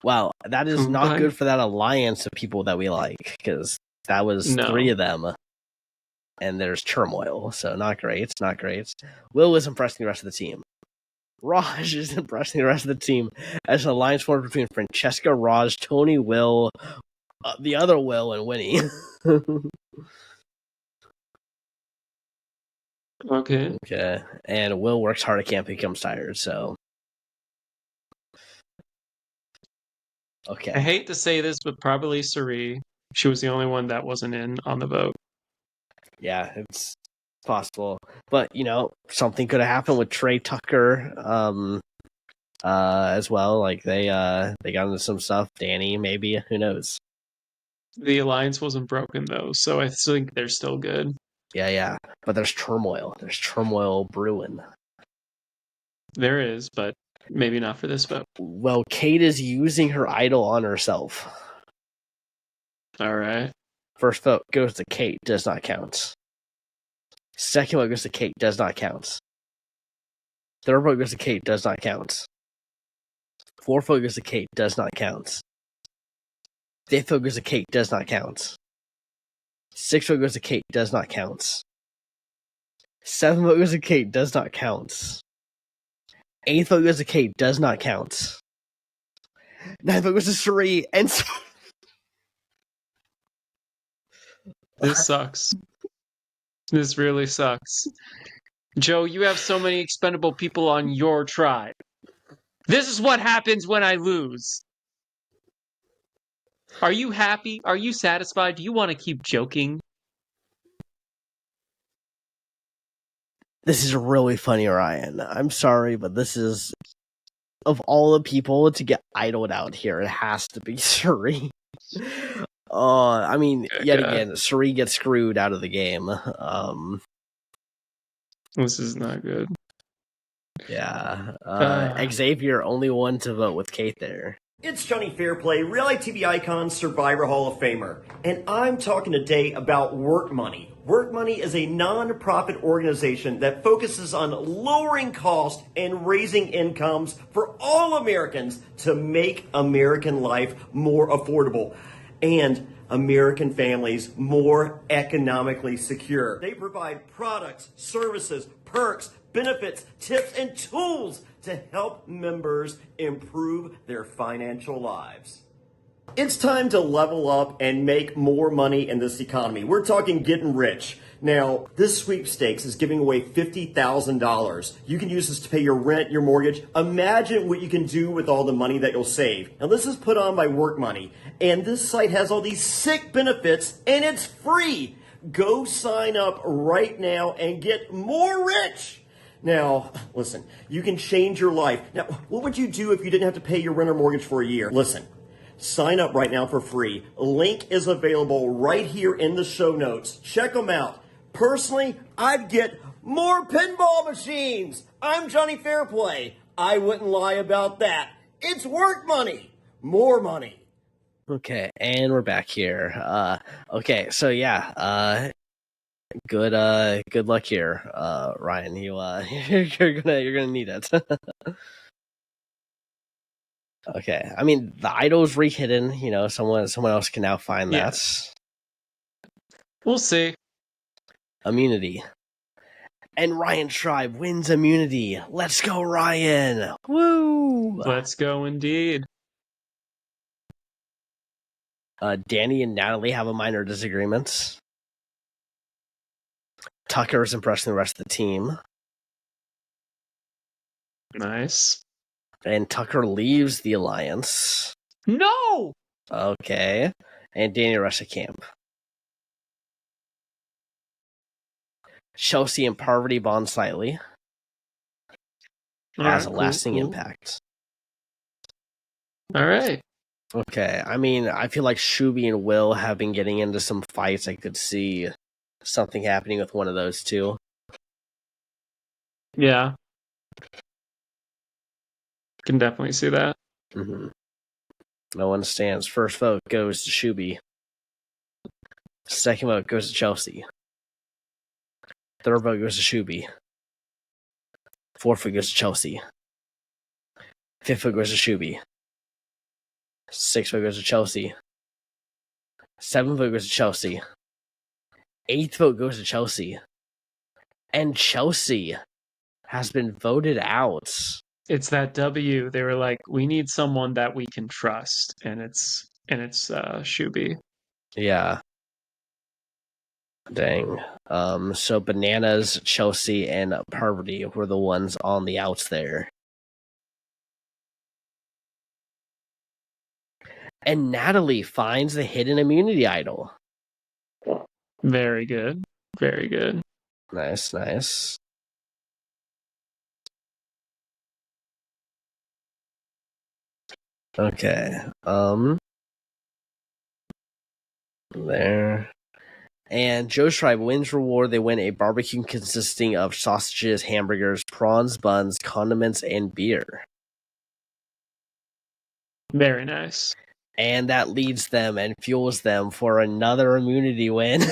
Wow, that is Who not fight? good for that alliance of people that we like, because that was No. 3 of them, and there's turmoil, so not great, not great. Will is impressing the rest of the team. Raj is impressing the rest of the team as an alliance formed between Francesca, Raj, Tony, Will, the other Will, and Winnie. Okay. Okay, and Will works hard at camp, becomes tired, so. Okay. I hate to say this, but probably Suri. She was the only one that wasn't in on the vote. Yeah, it's possible. But, something could have happened with Trey Tucker, as well. Like they got into some stuff. Danny, maybe, who knows? The alliance wasn't broken though, so I think they're still good. Yeah. But there's turmoil. There's turmoil brewing. There is, but maybe not for this vote. Well, Kate is using her idol on herself. All right. First vote goes to Kate, does not count. Second vote goes to Kate, does not count. Third vote goes to Kate, does not count. Fourth vote goes to Kate, does not count. Fifth vote goes to Kate, does not count. Sixth vote goes to Kate, does not count. Seventh vote goes to Kate, does not count. Eighth vote goes to Kate, does not count. Ninth vote goes to Sheree, and This sucks. This really sucks. Joe, you have so many expendable people on your tribe. This is what happens when I lose. Are you happy? Are you satisfied? Do you want to keep joking? This is really funny, Ryan. I'm sorry, but this is, of all the people to get idled out here, it has to be Suri. I mean, yet again, Suri gets screwed out of the game. This is not good. Yeah. Xavier, only one to vote with Kate there. It's Jonny Fairplay, reality TV icon, Survivor Hall of Famer, and I'm talking today about Work Money. Work Money is a non-profit organization that focuses on lowering costs and raising incomes for all Americans to make American life more affordable and American families more economically secure. They provide products, services, perks, benefits, tips, and tools to help members improve their financial lives. It's time to level up and make more money in this economy. We're talking getting rich. Now, this sweepstakes is giving away $50,000. You can use this to pay your rent, your mortgage. Imagine what you can do with all the money that you'll save. Now, this is put on by Work Money, and this site has all these sick benefits, and it's free. Go sign up right now and get more rich. Now, listen, you can change your life. Now, what would you do if you didn't have to pay your rent or mortgage for a year? Listen, sign up right now for free. A link is available right here in the show notes. Check them out. Personally, I'd get more pinball machines. I'm Jonny Fairplay. I wouldn't lie about that. It's Work Money. More money. Okay, and we're back here. Okay, so yeah, good luck here, Ryan. You you're gonna need it. Okay. I mean, the idol's re-hidden. You know, someone else can now find Yeah. that. We'll see. Immunity. And Ryan Tribe wins immunity. Let's go, Ryan! Woo! Let's go, indeed. Danny and Natalie have a minor disagreement. Tucker is impressing the rest of the team. Nice. And Tucker leaves the alliance. No! Okay. And Danny rushes camp. Chelsea and Parvati bond slightly. Has a lasting impact. All right. Okay. I mean, I feel like Shubi and Will have been getting into some fights. I could see something happening with one of those two. Yeah. Can definitely see that. Mm-hmm. No one stands. First vote goes to Shubi. Second vote goes to Chelsea. Third vote goes to Shubi. Fourth vote goes to Chelsea. Fifth vote goes to Shubi. Sixth vote goes to Chelsea. Seventh vote goes to Chelsea. Eighth vote goes to Chelsea. And Chelsea has been voted out. It's that W. They were like, we need someone that we can trust, and it's Shubi. Yeah. Dang. So Bananas, Chelsea, and Parvati were the ones on the outs there. And Natalie finds the hidden immunity idol. Very good. Very good. Nice, nice. Okay. There. And Joe's Tribe wins reward. They win a barbecue consisting of sausages, hamburgers, prawns, buns, condiments, and beer. Very nice. And that leads them and fuels them for another immunity win.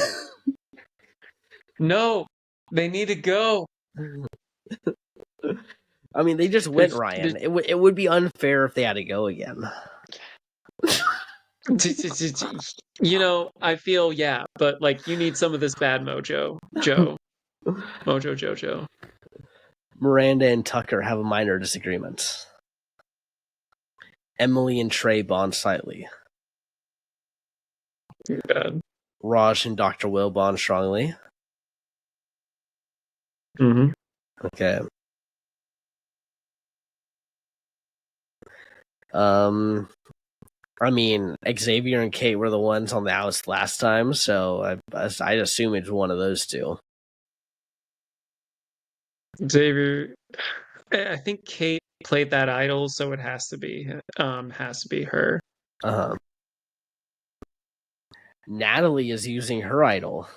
No, they need to go. I mean, they just went, Ryan. It would be unfair if they had to go again. You know, I feel, yeah, but like you need some of this bad mojo, Joe. Mojo Jojo. Miranda and Tucker have a minor disagreement. Emily and Trey bond slightly. Bad. Raj and Dr. Will bond strongly. Mm-hmm. Okay. I mean, Xavier and Kate were the ones on the outs last time, so I'd assume it's one of those two. Xavier, I think Kate played that idol, so it has to be her. Natalie is using her idol.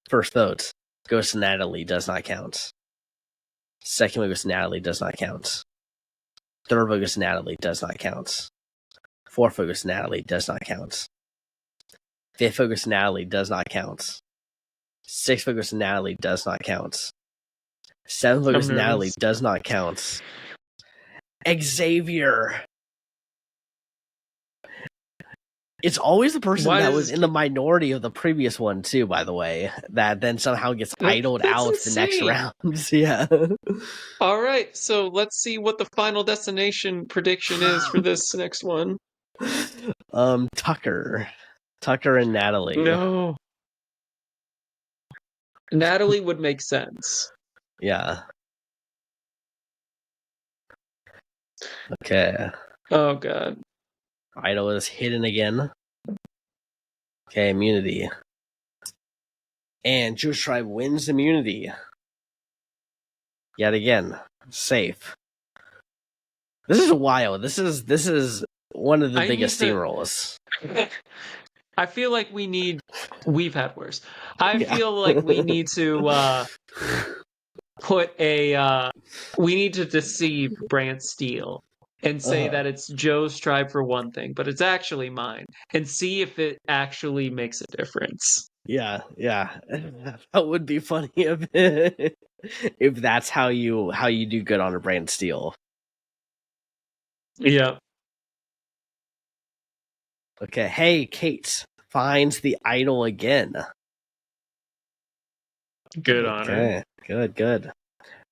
First vote goes to Natalie, does not count. Second vote goes to Natalie, does not count. Third vote goes to Natalie, does not count. Fourth vote goes to Natalie, does not count. Fifth vote goes to Natalie, does not count. Sixth vote goes to Natalie, does not count. Seventh vote goes to Natalie, does not count. Xavier. It's always the person that was in the minority of the previous one, too, by the way, that then somehow gets idled out the next rounds. Yeah. All right, so let's see what the final destination prediction is for this next one. Tucker and Natalie. No. Natalie would make sense. Yeah. Okay. Oh, God. Idol is hidden again. Okay, immunity. And Jewish Tribe wins immunity. Yet again. Safe. This is wild. This is one of the biggest steamrolls. I feel like we've had worse. I feel like we need to we need to deceive Brantsteele and say that it's Joe's tribe for one thing, but it's actually mine, and see if it actually makes a difference. Yeah. That would be funny if that's how you do good on a Brantsteele. Yeah. Okay, hey, Kate finds the idol again. Good on her. Okay, good.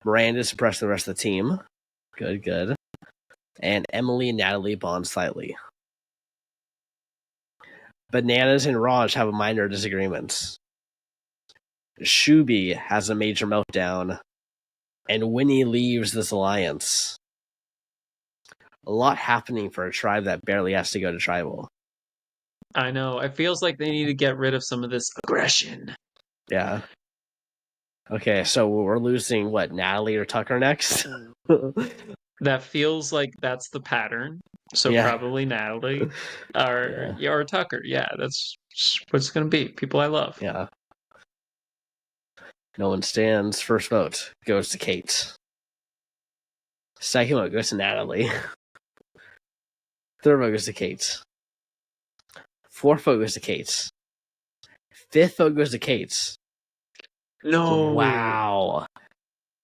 Miranda suppressed the rest of the team. Good. And Emily and Natalie bond slightly. Bananas and Raj have a minor disagreements. Shubi has a major meltdown. And Winnie leaves this alliance. A lot happening for a tribe that barely has to go to tribal. I know. It feels like they need to get rid of some of this aggression. Yeah. Okay, so we're losing, what, Natalie or Tucker next? That feels like that's the pattern. So Yeah. probably Natalie or Tucker. Yeah, that's what it's going to be. People I love. Yeah. No one stands. First vote goes to Kate. Second vote goes to Natalie. Third vote goes to Kate. Fourth vote goes to Kate. Fifth vote goes to Kate. No. Wow.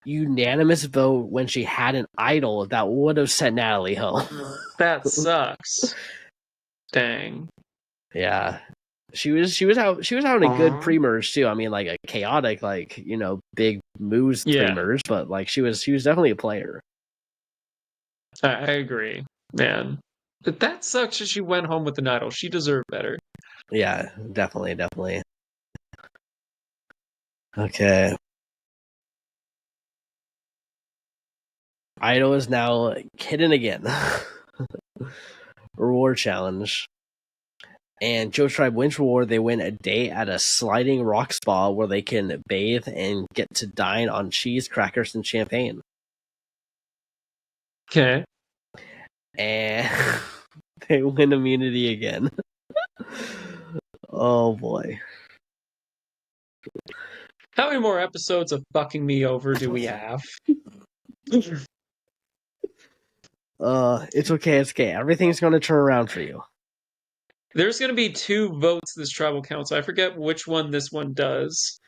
Unanimous vote when she had an idol that would have sent Natalie home. That sucks. Dang. Yeah. She was having a good pre-merge too. I mean, like a chaotic, like, big moves pre-merge, but like she was definitely a player. I agree, man. But that sucks that she went home with an idol. She deserved better. Yeah, definitely. Okay. Idol is now hidden again. Reward challenge. And Joe's Tribe wins reward. They win a day at a sliding rock spa where they can bathe and get to dine on cheese, crackers, and champagne. Okay. And they win immunity again. Oh boy. How many more episodes of fucking me over do we have? It's okay. Everything's gonna turn around for you. There's going to be 2 votes this tribal council. I forget which one this one does.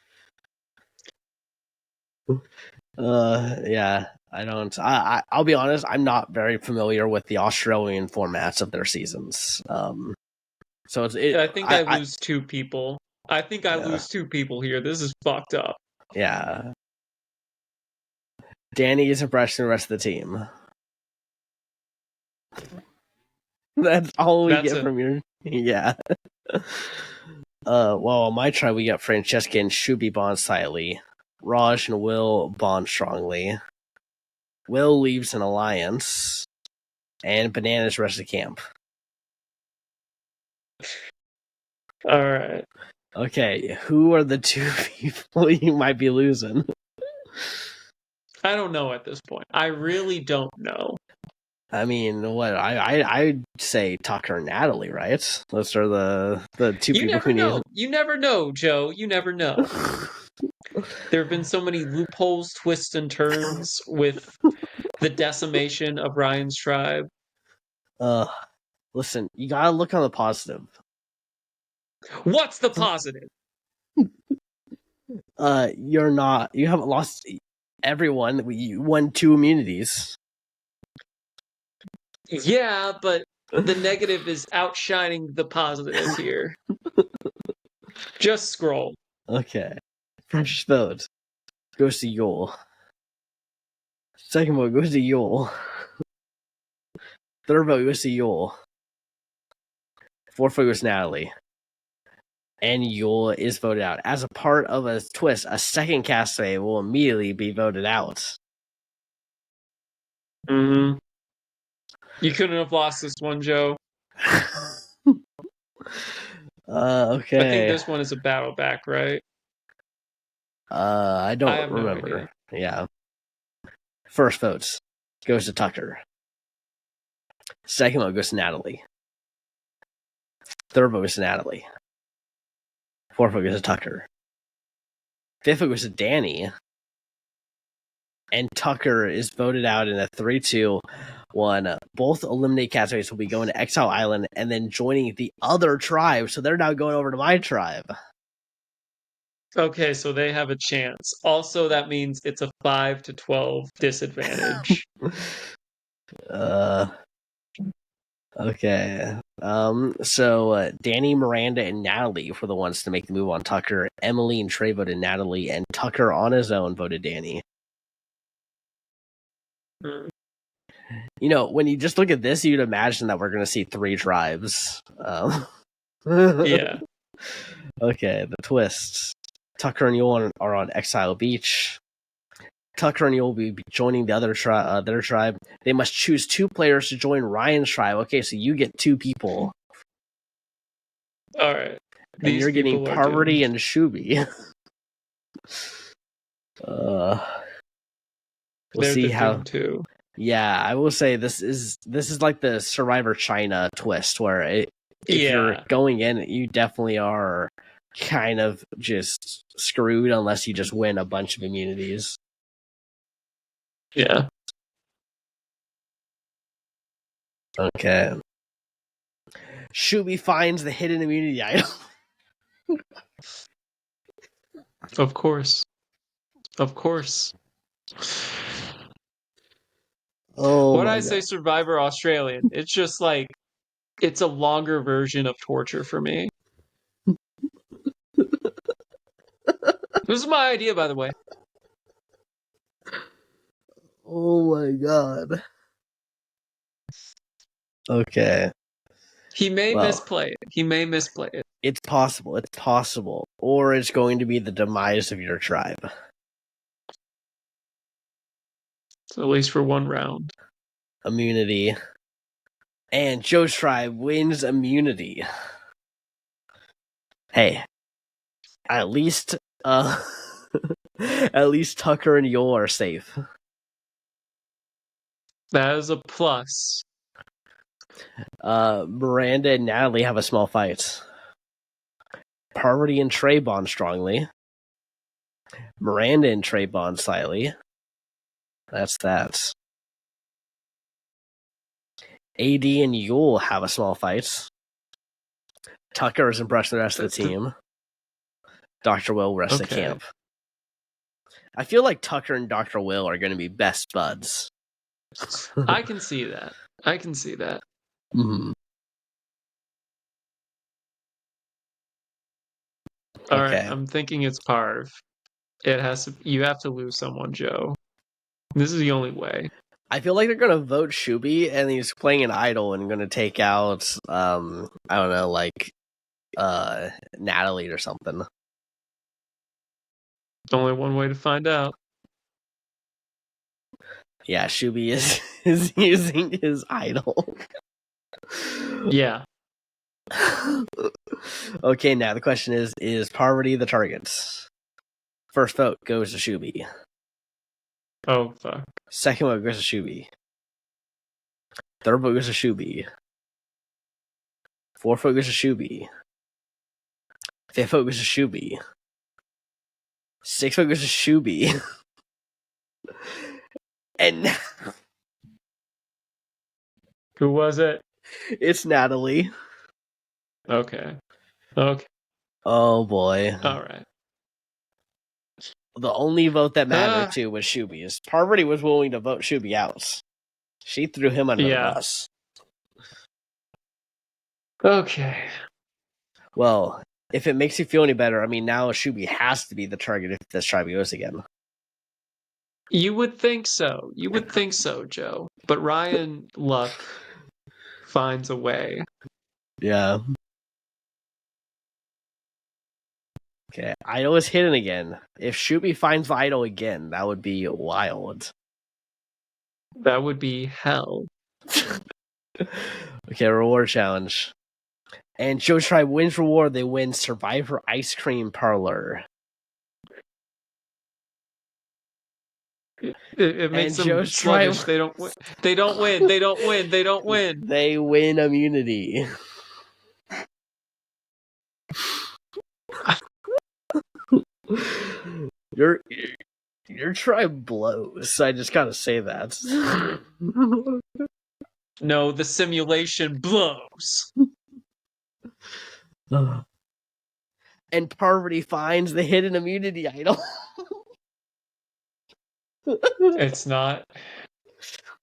Yeah, I don't. I'll be honest. I'm not very familiar with the Australian formats of their seasons. So I think I lose 2 people. I think I lose 2 people here. This is fucked up. Yeah. Danny is impressing the rest of the team. That's all we get from your. Yeah. Well, on my tribe, we got Francesca and Shubi bond slightly. Raj and Will bond strongly. Will leaves an alliance. And Bananas rest of camp. Alright. Okay, who are the 2 people you might be losing? I don't know at this point. I really don't know. I mean, what I'd say Tucker and Natalie, right? Those are the 2 you people never who know. You never know, Joe. You never know. There have been so many loopholes, twists, and turns with the decimation of Ryan's tribe. Listen, you gotta look on the positive. What's the positive? You haven't lost everyone. You won 2 immunities. Yeah, but the negative is outshining the positive here. Just scroll. Okay. First vote goes to Yule. Second vote goes to Yule. Third vote goes to Yule. Fourth vote goes to Natalie. And Yule is voted out. As a part of a twist, a second castaway will immediately be voted out. Mm-hmm. You couldn't have lost this one, Joe. Okay. I think this one is a battle back, right? I don't remember. No, yeah. First votes goes to Tucker. Second vote goes to Natalie. Third vote goes to Natalie. Fourth vote goes to Tucker. Fifth vote goes to Danny. And Tucker is voted out in a 3-2-1. Both eliminate castaways will be going to Exile Island and then joining the other tribe. So they're now going over to my tribe. Okay, so they have a chance. Also, that means it's a 5-12 disadvantage. Okay. So Danny, Miranda, and Natalie were the ones to make the move on Tucker. Emily and Trey voted Natalie, and Tucker on his own voted Danny. Mm. You know, when you just look at this, you'd imagine that we're going to see 3 tribes. Yeah. Okay, the twists. Tucker and Yul are on Exile Beach. Tucker and Yul will be joining the other tribe. They must choose 2 players to join Ryan's tribe. Okay, so you get 2 people. All right. And These you're getting people are Parvati doomed. and Shubi. We'll They're see the how. doom too. Yeah, I will say this is like the Survivor China twist, where if you're going in, you definitely are kind of just screwed unless you just win a bunch of immunities. Yeah. Okay. Shubi finds the hidden immunity item. Of course. Of course. Oh, When my I God. say Survivor Australian, it's just like it's a longer version of torture for me. This is my idea, by the way. Oh my God. Okay. He may misplay it. He may misplay it. It's possible. It's possible. Or it's going to be the demise of your tribe. So at least for one round. Immunity. And Joe's tribe wins immunity. Hey. At least at least Tucker and Yul are safe. That is a plus. Miranda and Natalie have a small fight. Parvati and Trey bond strongly. Miranda and Trey bond slightly. That's that. AD and Yul have a small fight. Tucker is impressed with the rest of the team. Dr. Will rests at camp. I feel like Tucker and Dr. Will are going to be best buds. I can see that. I can see that. Mm-hmm. All right, I'm thinking it's Parv. It has to. You have to lose someone, Joe. This is the only way. I feel like they're gonna vote Shubi, and he's playing an idol and gonna take out, I don't know, like, Natalie or something. Only one way to find out. Yeah, Shubi is using his idol. Yeah. Okay, now the question is Parvati the target? First vote goes to Shubi. Oh, fuck. Second vote goes to Shubi. Third vote goes to Shubi. Fourth vote goes to Shubi. Fifth vote goes to Shubi. Sixth vote goes to Shubi. And who was it? It's Natalie. Okay. Oh boy. All right. The only vote that mattered too was Shubi's. Parvati was willing to vote Shubi out. She threw him under the bus. Okay. Well, if it makes you feel any better, I mean, now Shubi has to be the target if this tribe goes again. You would think so. You would think so, Joe. But Ryan Luck finds a way. Yeah. Okay, idol is hidden again. If Shubi finds the idol again, that would be wild. That would be hell. Okay, reward challenge. And Joe's tribe wins reward. They win Survivor Ice Cream Parlor. It makes them sluggish. They don't win. They don't win. They don't win. They don't win. They win immunity. Your tribe blows. I just gotta say that. No, the simulation blows. And Parvati finds the hidden immunity idol. It's not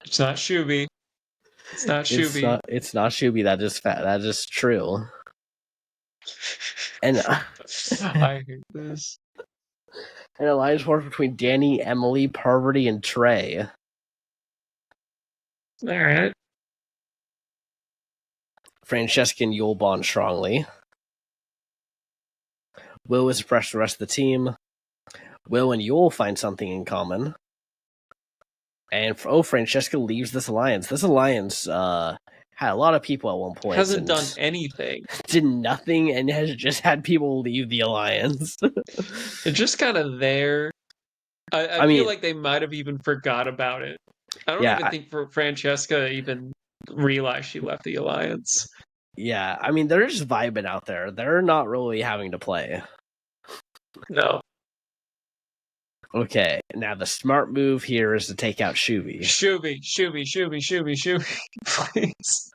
Shubi. It's not Shuby. It's not Shuby. That is true. And I hate this. An alliance formed between Danny, Emily, Parvati, and Trey. All right. Francesca and Yule bond strongly. Will is impressed the rest of the team. Will and Yule find something in common. And Francesca leaves this alliance. This alliance had a lot of people at one point. Hasn't done anything. Did nothing and has just had people leave the alliance. It's just kind of there. I feel like they might have even forgot about it. I don't even think Francesca even realized she left the alliance. Yeah, I mean, they're just vibing out there. They're not really having to play. No. Okay, now the smart move here is to take out Shuby. Shuby. Please.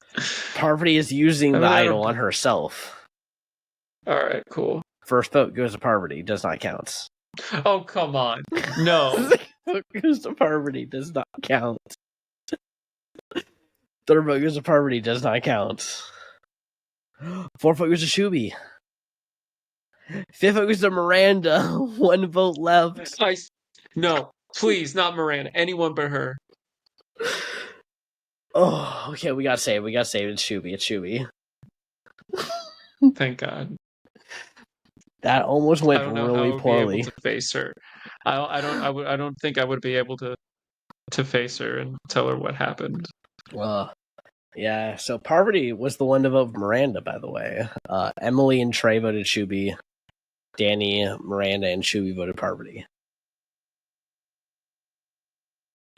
Parvati is using the idol on herself. Alright, cool. First vote goes to Parvati, does not count. Oh, come on. No. Vote goes to Parvati, does not count. Third vote goes to Parvati, does not count. Fourth vote goes to Shuby. Fifth vote goes to Miranda. One vote left. No, please, not Miranda. Anyone but her. Oh, okay, we gotta save. It's Shuby. Thank God. That almost went I don't know really how I would poorly. be able to face her. I don't think I would be able to face her and tell her what happened. Yeah, so Parvati was the one to vote for Miranda, by the way. Emily and Trey voted Shuby. Danny, Miranda, and Shuby voted Parvati.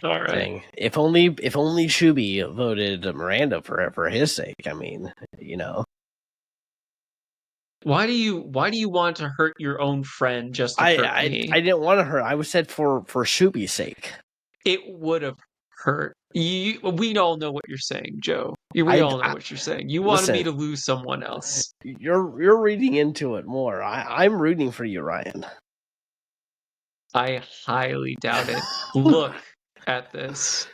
All right. If only Shuby voted Miranda for his sake. I mean, you know. Why do you want to hurt your own friend just to hurt me? I didn't want to hurt. I was said for Shuby's sake. It would have hurt. We all know what you're saying, Joe. We all know what you're saying. You wanted me to lose someone else. You're reading into it more. I'm rooting for you, Ryan. I highly doubt it. Look at this.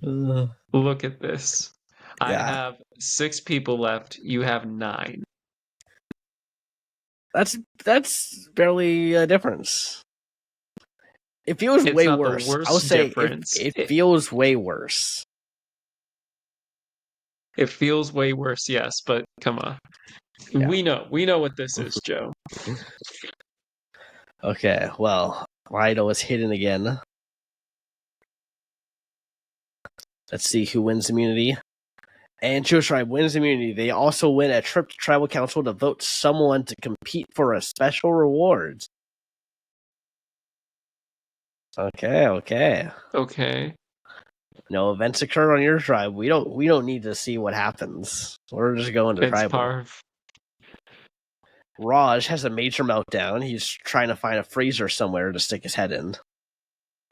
Look at this. Yeah. I have 6 people left. You have 9. That's barely a difference. It feels way worse. I'll say it feels way worse. It feels way worse, yes, but come on. Yeah. We know what this is, Joe. Okay, well, Idol is hidden again. Let's see who wins immunity. And Joe Tribe wins immunity. They also win a trip to Tribal Council to vote someone to compete for a special reward. Okay. No events occur on your tribe. We don't need to see what happens. We're just going to tribal. Raj has a major meltdown. He's trying to find a freezer somewhere to stick his head in.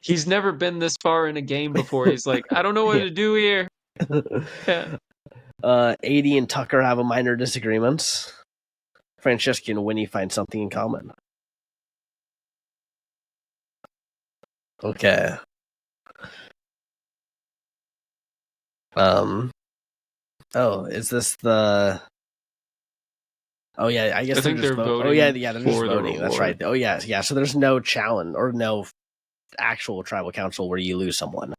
He's never been this far in a game before. He's like, I don't know what to do here. Yeah. Adie and Tucker have a minor disagreement. Francesca and Winnie find something in common. Okay. Is this the... Oh, yeah, I guess I think they're voting. Oh, yeah, they're just voting. That's right. Oh, yeah. So there's no challenge or no actual tribal council where you lose someone.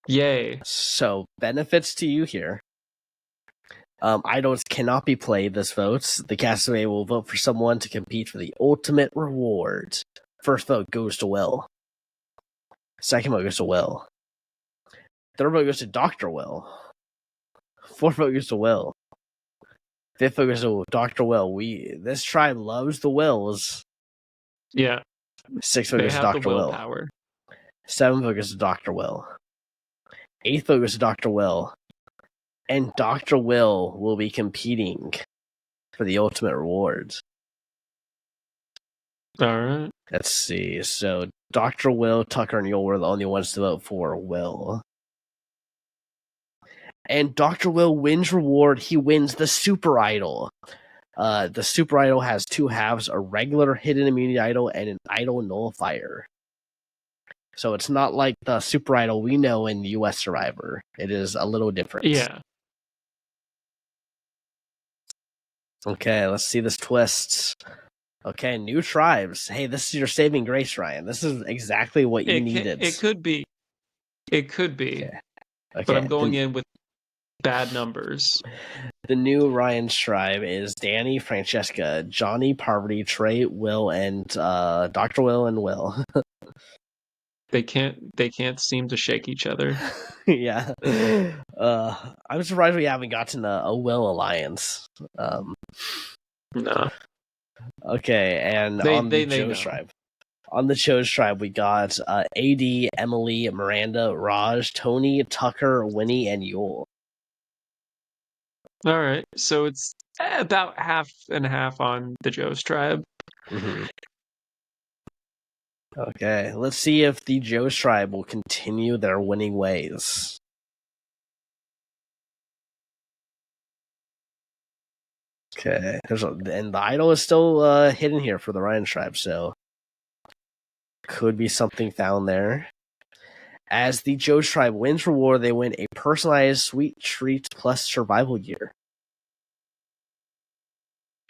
Yay. So, benefits to you here. Idols cannot be played this vote. The castaway will vote for someone to compete for the ultimate reward. First vote goes to Will. Second vote goes to Will. Third vote goes to Dr. Will. Fourth vote goes to Will. Fifth vote goes to Dr. Will. This tribe loves the Wills. Yeah. Sixth vote goes to Dr. Will. Power. Seventh vote goes to Dr. Will. Eighth vote goes to Dr. Will. And Dr. Will be competing for the ultimate rewards. All right. Let's see. So Dr. Will, Tucker, and Yule were the only ones to vote for Will. And Dr. Will wins reward. He wins the Super Idol. The Super Idol has 2 halves, a regular hidden immunity idol and an idol nullifier. So it's not like the Super Idol we know in US Survivor. It is a little different. Yeah. Okay, let's see this twist. Okay, new tribes. Hey, this is your saving grace, Ryan. This is exactly what you needed. It could be. It could be. Okay. But I'm going in with bad numbers. The new Ryan's tribe is Danny, Francesca, Johnny, Parvati, Trey, Will, and Dr. Will and Will. They can't seem to shake each other. Yeah. I'm surprised we haven't gotten a Will alliance. No. Okay, and on the Joe's tribe. On the Joe's tribe, we got AD, Emily, Miranda, Raj, Tony, Tucker, Winnie, and Yule. All right, so it's about half and half on the Joe's tribe. Mm-hmm. Okay, let's see if the Joe's tribe will continue their winning ways. Okay, and the idol is still hidden here for the Ryan tribe, so could be something found there. As the Joe's tribe wins reward, they win a personalized sweet treat plus survival gear.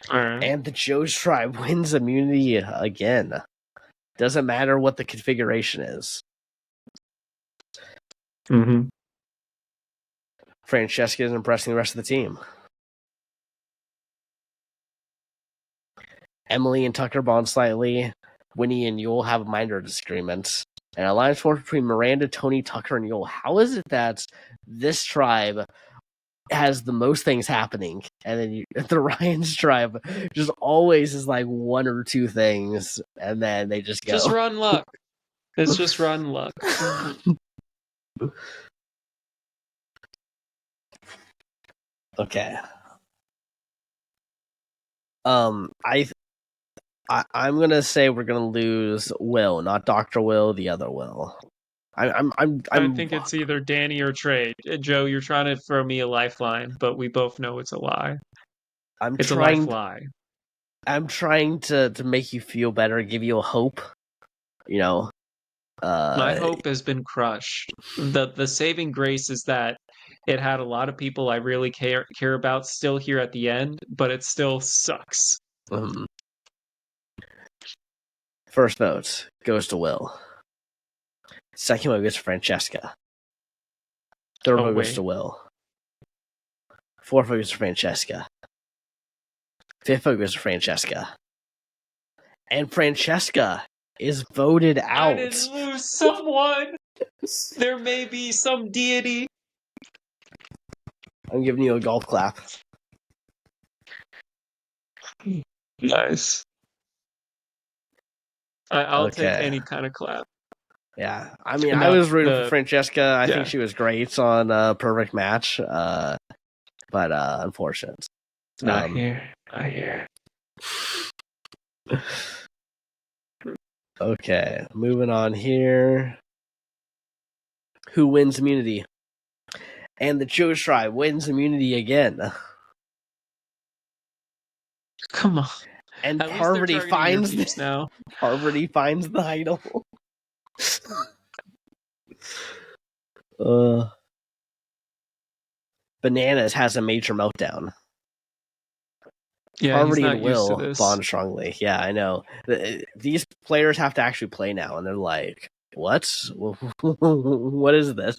All right. And the Joe's tribe wins immunity again. Doesn't matter what the configuration is. Mm-hmm. Francesca is impressing the rest of the team. Emily and Tucker bond slightly. Winnie and Yule have a minor disagreement. An alliance formed between Miranda, Tony, Tucker, and Yule. How is it that this tribe has the most things happening, and then the Ryan's tribe just always is like one or two things, and then they just go. Just run luck. It's just run luck. Okay. I'm gonna say we're gonna lose Will, not Dr. Will, the other Will. I think it's either Danny or Trey. Joe, you're trying to throw me a lifeline, but we both know it's a lie. It's a life lie. I'm trying to make you feel better, give you a hope. You know. My hope has been crushed. The saving grace is that it had a lot of people I really care about still here at the end, but it still sucks. First vote goes to Will. Second vote goes to Francesca. Third vote goes to Will. Fourth vote goes to Francesca. Fifth vote goes to Francesca. And Francesca is voted out. I didn't lose someone. There may be some deity. I'm giving you a golf clap. Nice. I'll take any kind of clap. Yeah, I mean, I was rooting for Francesca. I think she was great on Perfect Match, but unfortunate. Not here. Okay, moving on here. Who wins immunity? And the Joe's tribe wins immunity again. Come on. And Parvati finds the idol. Bananas has a major meltdown. Yeah, Parvati and Will bond strongly. Yeah, I know. These players have to actually play now, and they're like, "What? What is this?"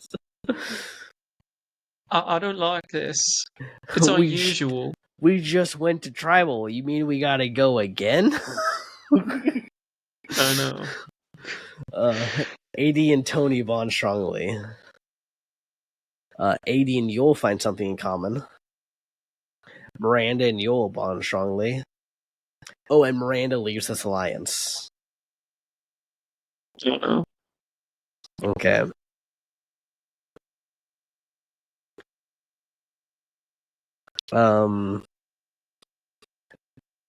I don't like this. It's unusual. We just went to tribal. You mean we gotta go again? I know. AD and Tony bond strongly. AD and Yule find something in common. Miranda and Yule bond strongly. Oh, and Miranda leaves this alliance. I don't know. Okay.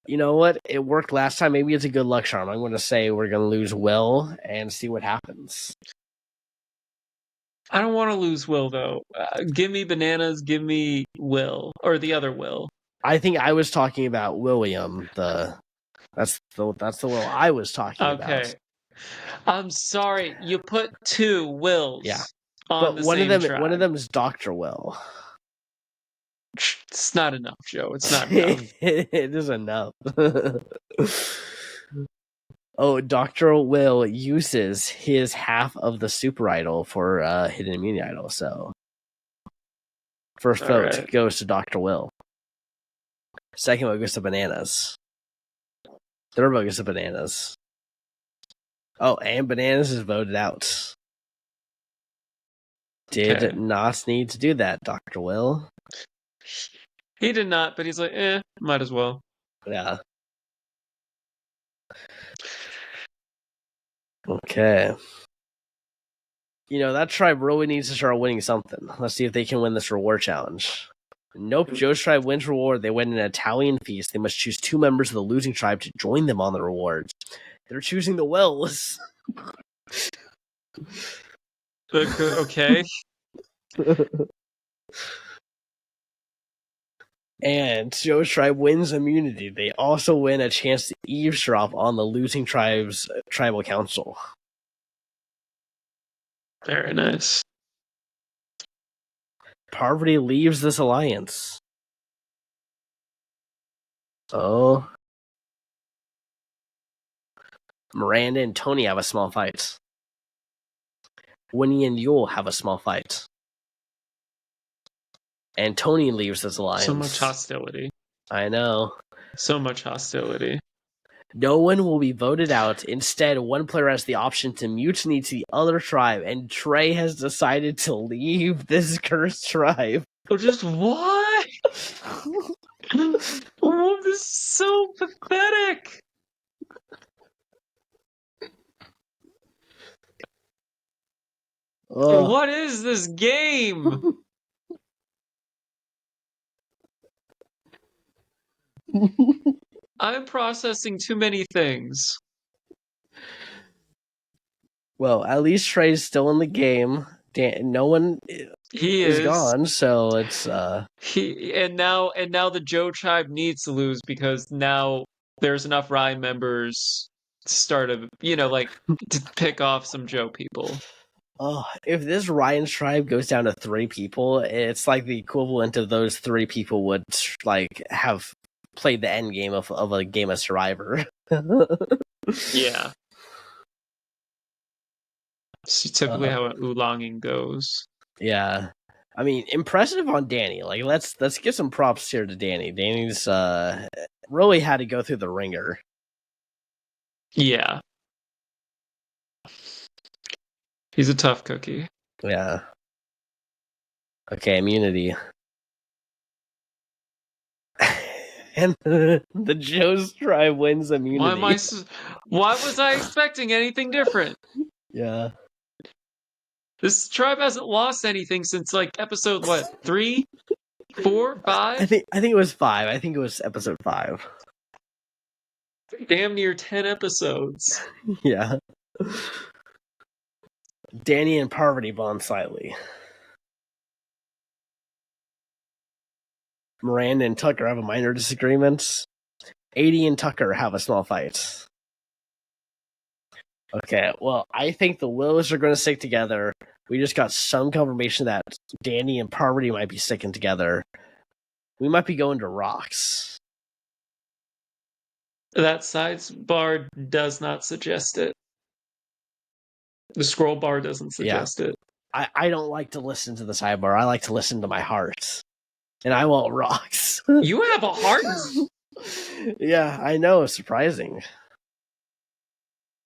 You know what? It worked last time. Maybe it's a good luck charm. I'm going to say we're going to lose Will and see what happens. I don't want to lose Will, though. Give me bananas. Give me Will. Or the other Will. I think I was talking about William. That's the Will I was talking about. I'm sorry, you put 2 Wills on But the one same of tribe. them is Dr. Will. It's not enough, Joe. It's not enough. It is enough. Oh, Dr. Will uses his half of the super idol for hidden immunity idol, so first vote goes to Dr. Will. Second vote goes to Bananas. Third vote goes to Bananas. Oh, and Bananas is voted out. Did not need to do that, Dr. Will. He did not, but he's like, might as well. Yeah. Okay. You know, that tribe really needs to start winning something. Let's see if they can win this reward challenge. Nope, Joe's tribe wins reward. They win an Italian feast. They must choose 2 members of the losing tribe to join them on the rewards. They're choosing the Wills. Okay. And Joe's tribe wins immunity. They also win a chance to eavesdrop on the losing tribe's tribal council. Very nice. Parvati leaves this alliance. Oh. Miranda and Tony have a small fight. Winnie and Yule have a small fight. And Tony leaves this alliance. So much hostility. I know. So much hostility. No one will be voted out. Instead, one player has the option to mutiny to the other tribe, and Trey has decided to leave this cursed tribe. Oh, just what? Oh, this is so pathetic. What is this game? I'm processing too many things. Well, at least Trey's still in the game. No one is gone, so it's and now the Joe tribe needs to lose because now there's enough Ryan members to start to pick off some Joe people. Oh, if this Ryan's tribe goes down to 3 people, it's like the equivalent of those 3 people would have played the end game of a game of Survivor. Yeah. It's typically how an oolonging goes. Yeah. I mean, impressive on Danny. Like, let's give some props here to Danny. Danny's really had to go through the ringer. Yeah. He's a tough cookie. Yeah. Okay, immunity. And the Joe's tribe wins immunity. Why was I expecting anything different? Yeah. This tribe hasn't lost anything since episode 3, 4, 5? I think it was 5. I think it was episode 5. Damn near 10 episodes. Yeah. Danny and Parvati bond slightly. Miranda and Tucker have a minor disagreement. 80 and Tucker have a small fight. Okay, well, I think the Willows are going to stick together. We just got some confirmation that Danny and Parvati might be sticking together. We might be going to rocks. That sidebar does not suggest it. The scroll bar doesn't suggest it. I don't like to listen to the sidebar. I like to listen to my heart. And I want rocks. You have a heart? Yeah, I know. Surprising.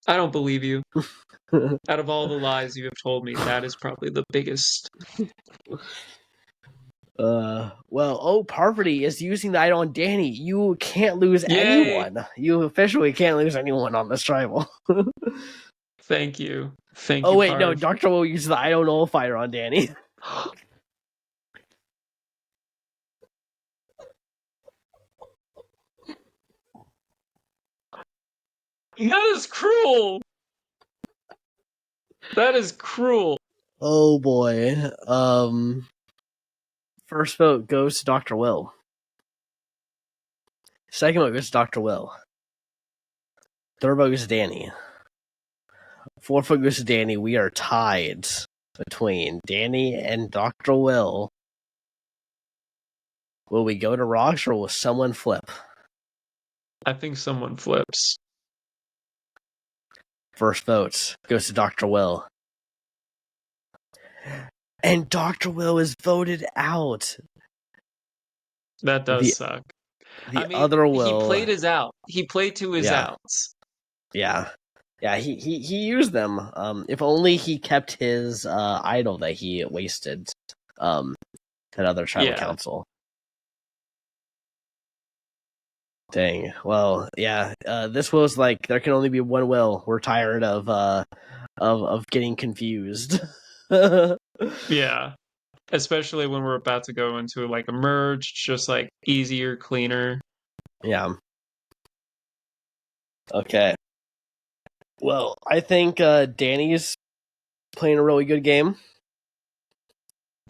I don't believe you. Out of all the lies you have told me, that is probably the biggest. Parvati is using the idol on Danny. You can't lose anyone. You officially can't lose anyone on this tribal. Thank you. Oh, wait, Parv. no. Dr. will use the idol nullifier on Danny. That is cruel. That is cruel. Oh, boy. First vote goes to Dr. Will. Second vote goes to Dr. Will. Third vote goes to Danny. 4 vote goes to Danny. We are tied between Danny and Dr. Will. Will we go to Rocks or will someone flip? I think someone flips. First vote goes to Dr. Will. And Dr. Will is voted out. That does suck. The other Will. He played his out. He played to his outs. Yeah. Yeah, he used them. If only he kept his idol that he wasted at other tribal council. Dang. Well, yeah. This was like there can only be one Will. We're tired of getting confused. Yeah. Especially when we're about to go into like a merge, just like easier, cleaner. Yeah. Okay. Well, I think Danny's playing a really good game.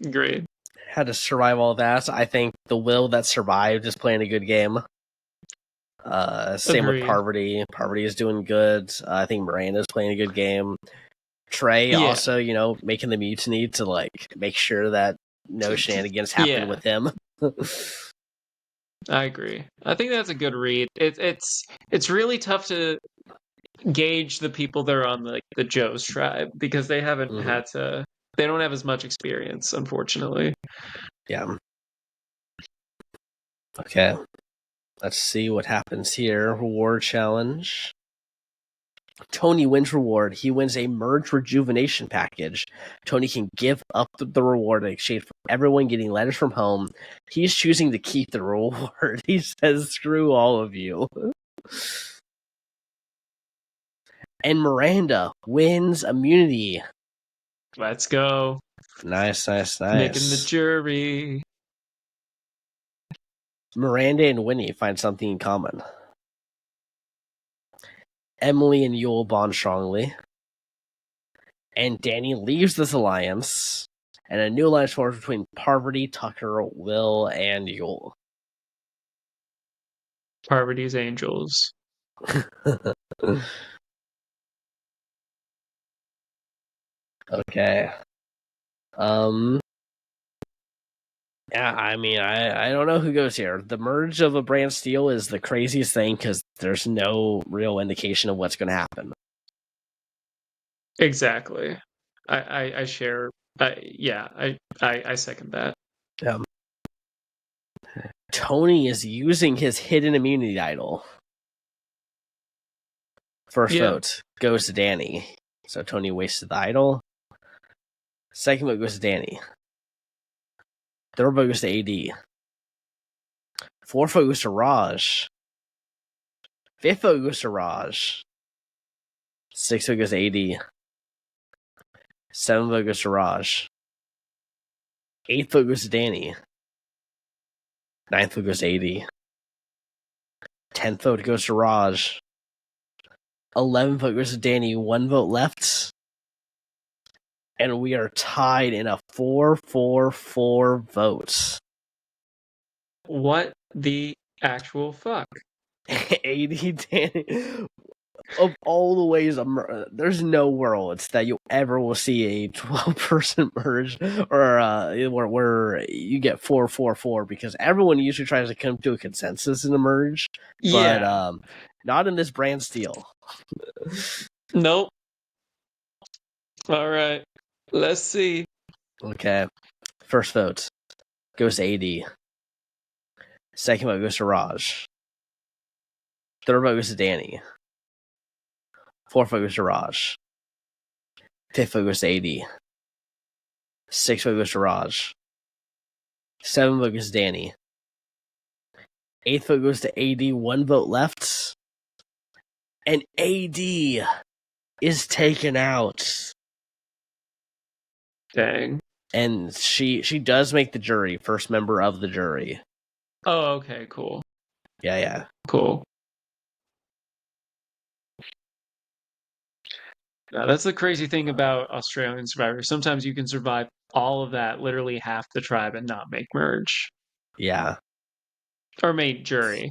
Great. Had to survive all that. I think the Will that survived is playing a good game. Same with Parvati. Parvati is doing good. I think Miranda's playing a good game. Trey also, making the mutiny to like make sure that no shenanigans happen with him. I agree. I think that's a good read. It's really tough to gauge the people that are on the Joe's tribe because they haven't had to. They don't have as much experience, unfortunately. Yeah. Okay. Let's see what happens here. Reward challenge. Tony wins reward. He wins a merge rejuvenation package. Tony can give up the reward in exchange for everyone getting letters from home. He's choosing to keep the reward. He says, screw all of you. And Miranda wins immunity. Let's go. Nice. Making the jury. Miranda and Winnie find something in common. Emily and Yule bond strongly. And Danny leaves this alliance. And a new alliance forms between Parvati, Tucker, Will, and Yule. Parvati's Angels. Okay. Yeah, I mean, I don't know who goes here. The merge of a Brantsteele is the craziest thing because there's no real indication of what's going to happen. Exactly. I share. I second that. Tony is using his hidden immunity idol. First vote goes to Danny. So Tony wasted the idol. Second vote goes to Danny. Third vote goes to AD. Fourth vote goes to Raj. Fifth vote goes to Raj. Sixth vote goes to AD. Seventh vote goes to Raj. Eighth vote goes to Danny. Ninth vote goes to AD. 10th vote goes to Raj. 11th vote goes to Danny. 1 vote left. And we are tied in a 4-4-4 votes. What the actual fuck? AD Danny. Of all the ways, there's no worlds that you ever will see a 12-person merge or where you get 4-4-4 because everyone usually tries to come to a consensus in a merge, but not in this Brantsteele. Nope. All right, let's see. Okay, first vote goes to AD. Second vote goes to Raj. Third vote goes to Danny. Fourth vote goes to Raj. Fifth vote goes to AD. Sixth vote goes to Raj. Seventh vote goes to Danny. Eighth vote goes to AD. 1 vote left. And AD is taken out. Dang. And she does make the jury. First member of the jury. Oh, okay, cool. Yeah. Cool. Now, that's the crazy thing about Australian Survivor. Sometimes you can survive all of that, literally half the tribe, and not make merge. Yeah. Or make jury.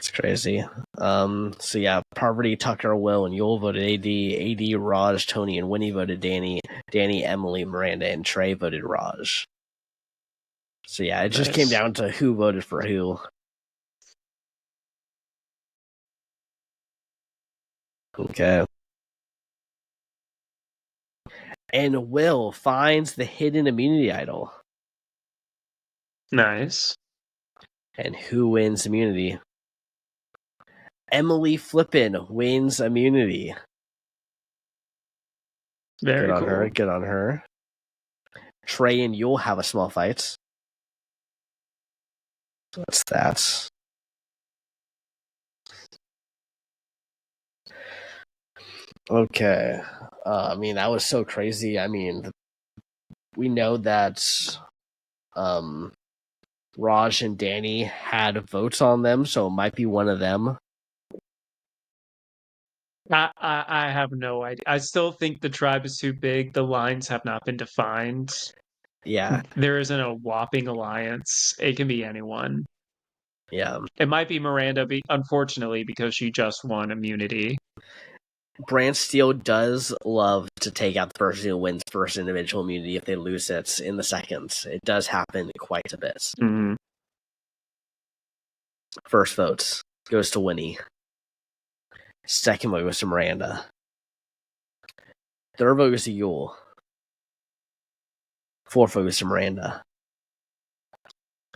It's crazy. So yeah, Parvati, Tucker, Will, and Yul voted AD, Raj, Tony, and Winnie voted Danny, Emily, Miranda, and Trey voted Raj. So yeah, it just came down to who voted for who. Okay. And Will finds the hidden immunity idol. Nice. And who wins immunity? Emily Flippin wins immunity. Very good on cool. her. Good on her. Trey and Yul have a small fight. So that's that. Okay. I mean, that was so crazy. I mean, we know that Raj and Danny had votes on them, so it might be one of them. I have no idea. I still think the tribe is too big. The lines have not been defined. Yeah. There isn't a whopping alliance. It can be anyone. Yeah. It might be Miranda, unfortunately, because she just won immunity. Brantsteele does love to take out the person who wins first individual immunity if they lose it in the second. It does happen quite a bit. Mm-hmm. First votes goes to Winnie. Second vote goes to Miranda. Third vote goes to Yul. Fourth vote goes to Miranda.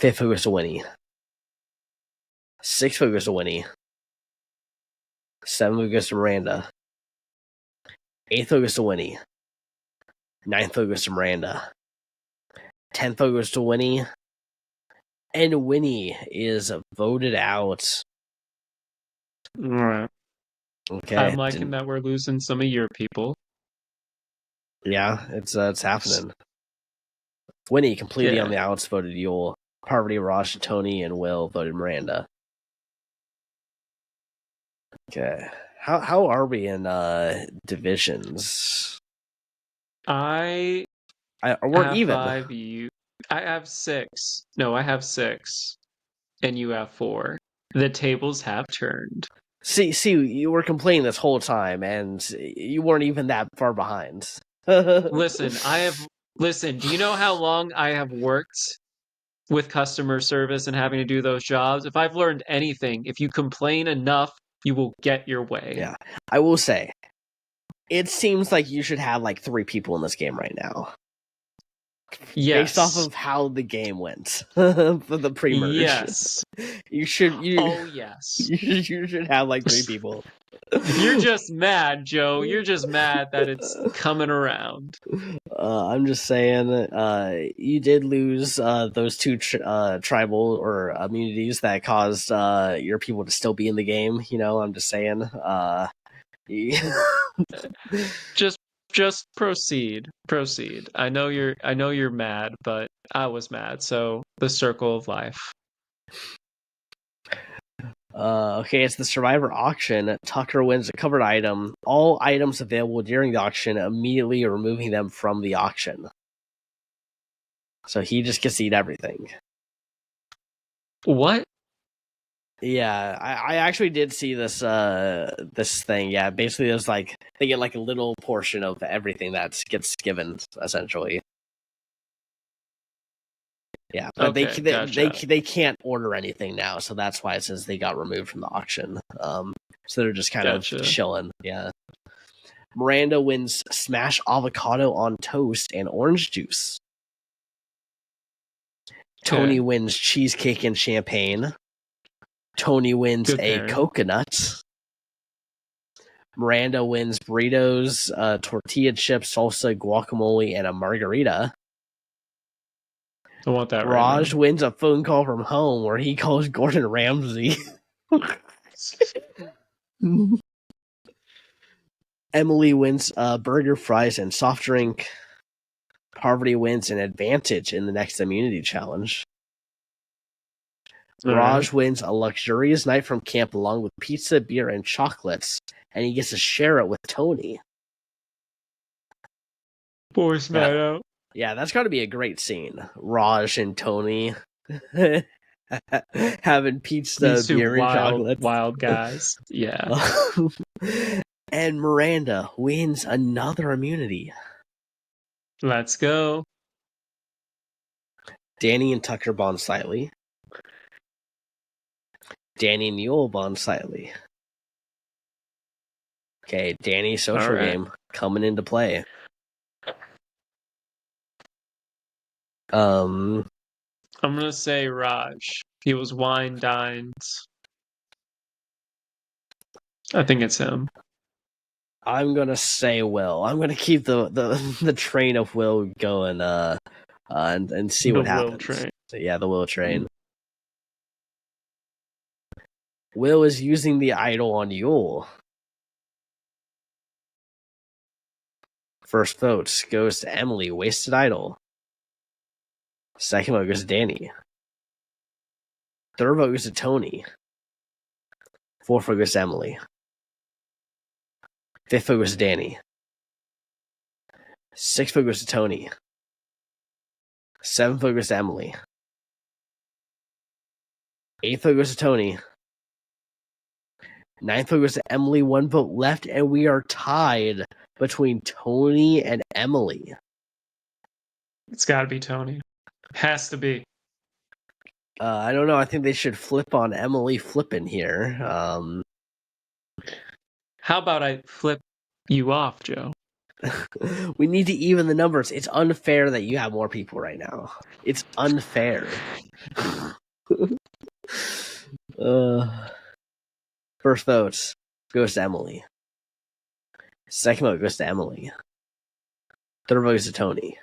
Fifth vote goes to Winnie. Sixth vote goes to Winnie. Seventh vote goes to Miranda. Eighth vote goes to Winnie. Ninth vote goes to Miranda. 10th vote goes to Winnie. And Winnie is voted out. All right. Okay. I'm liking that we're losing some of your people. Yeah, it's happening. Winnie completely on the outs voted Yul. Parvati, Raj, Tony, and Will voted Miranda. Okay. How are we in divisions? We're even. 5. I have 6. No, I have 6, and you have 4. The tables have turned. See, you were complaining this whole time, and you weren't even that far behind. Listen, do you know how long I have worked with customer service and having to do those jobs? If I've learned anything, if you complain enough, you will get your way. Yeah, I will say, it seems like you should have like 3 people in this game right now. Yes. Based off of how the game went for the pre-merge. Yes. You should. Oh, yes. You should have like 3 people. You're just mad, Joe. You're just mad that it's coming around. I'm just saying, you did lose those 2 tribal or immunities that caused your people to still be in the game. You know, I'm just saying. Just proceed. I know you're mad, but I was mad. So the circle of life. Okay, it's the Survivor auction. Tucker wins a covered item. All items available during the auction, immediately removing them from the auction. So he just gets to eat everything. What? Yeah, I actually did see this this thing. Yeah, basically there's like they get like a little portion of everything that gets given essentially. Yeah, but they can't order anything now, so that's why it says they got removed from the auction. So they're just kind of chilling. Yeah. Miranda wins smash avocado on toast and orange juice. Tony wins cheesecake and champagne. Tony wins coconut. Miranda wins burritos, tortilla chips, salsa, guacamole, and a margarita. I want that. Raj wins a phone call from home where he calls Gordon Ramsay. Emily wins burger, fries, and soft drink. Parvati wins an advantage in the next immunity challenge. Raj wins a luxurious night from camp along with pizza, beer, and chocolates, and he gets to share it with Tony. Force that out. Yeah, that's got to be a great scene. Raj and Tony. Having pizza, These two beer, and chocolate. wild guys. Yeah. And Miranda wins another immunity. Let's go. Danny and Tucker bond slightly. Danny and Yule bond slightly. Okay, Danny's social game coming into play. I'm gonna say Raj. He was wine dines. I think it's him. I'm gonna say Will. I'm gonna keep the train of Will going. And see what happens. Will train. So, yeah, the Will train. Will is using the idol on Yule. First vote goes to Emily, wasted idol. Second vote goes to Danny. Third vote goes to Tony. Fourth vote goes to Emily. Fifth vote goes to Danny. Sixth vote goes to Tony. Seventh vote goes to Emily. Eighth vote goes to Tony. Ninth vote goes to Emily. One vote left, and we are tied between Tony and Emily. It's got to be Tony. Has to be. I don't know. I think they should flip on Emily flipping here. How about I flip you off, Joe? We need to even the numbers. It's unfair that you have more people right now. It's unfair. First vote goes to Emily. Second vote goes to Emily. Third vote goes to Tony.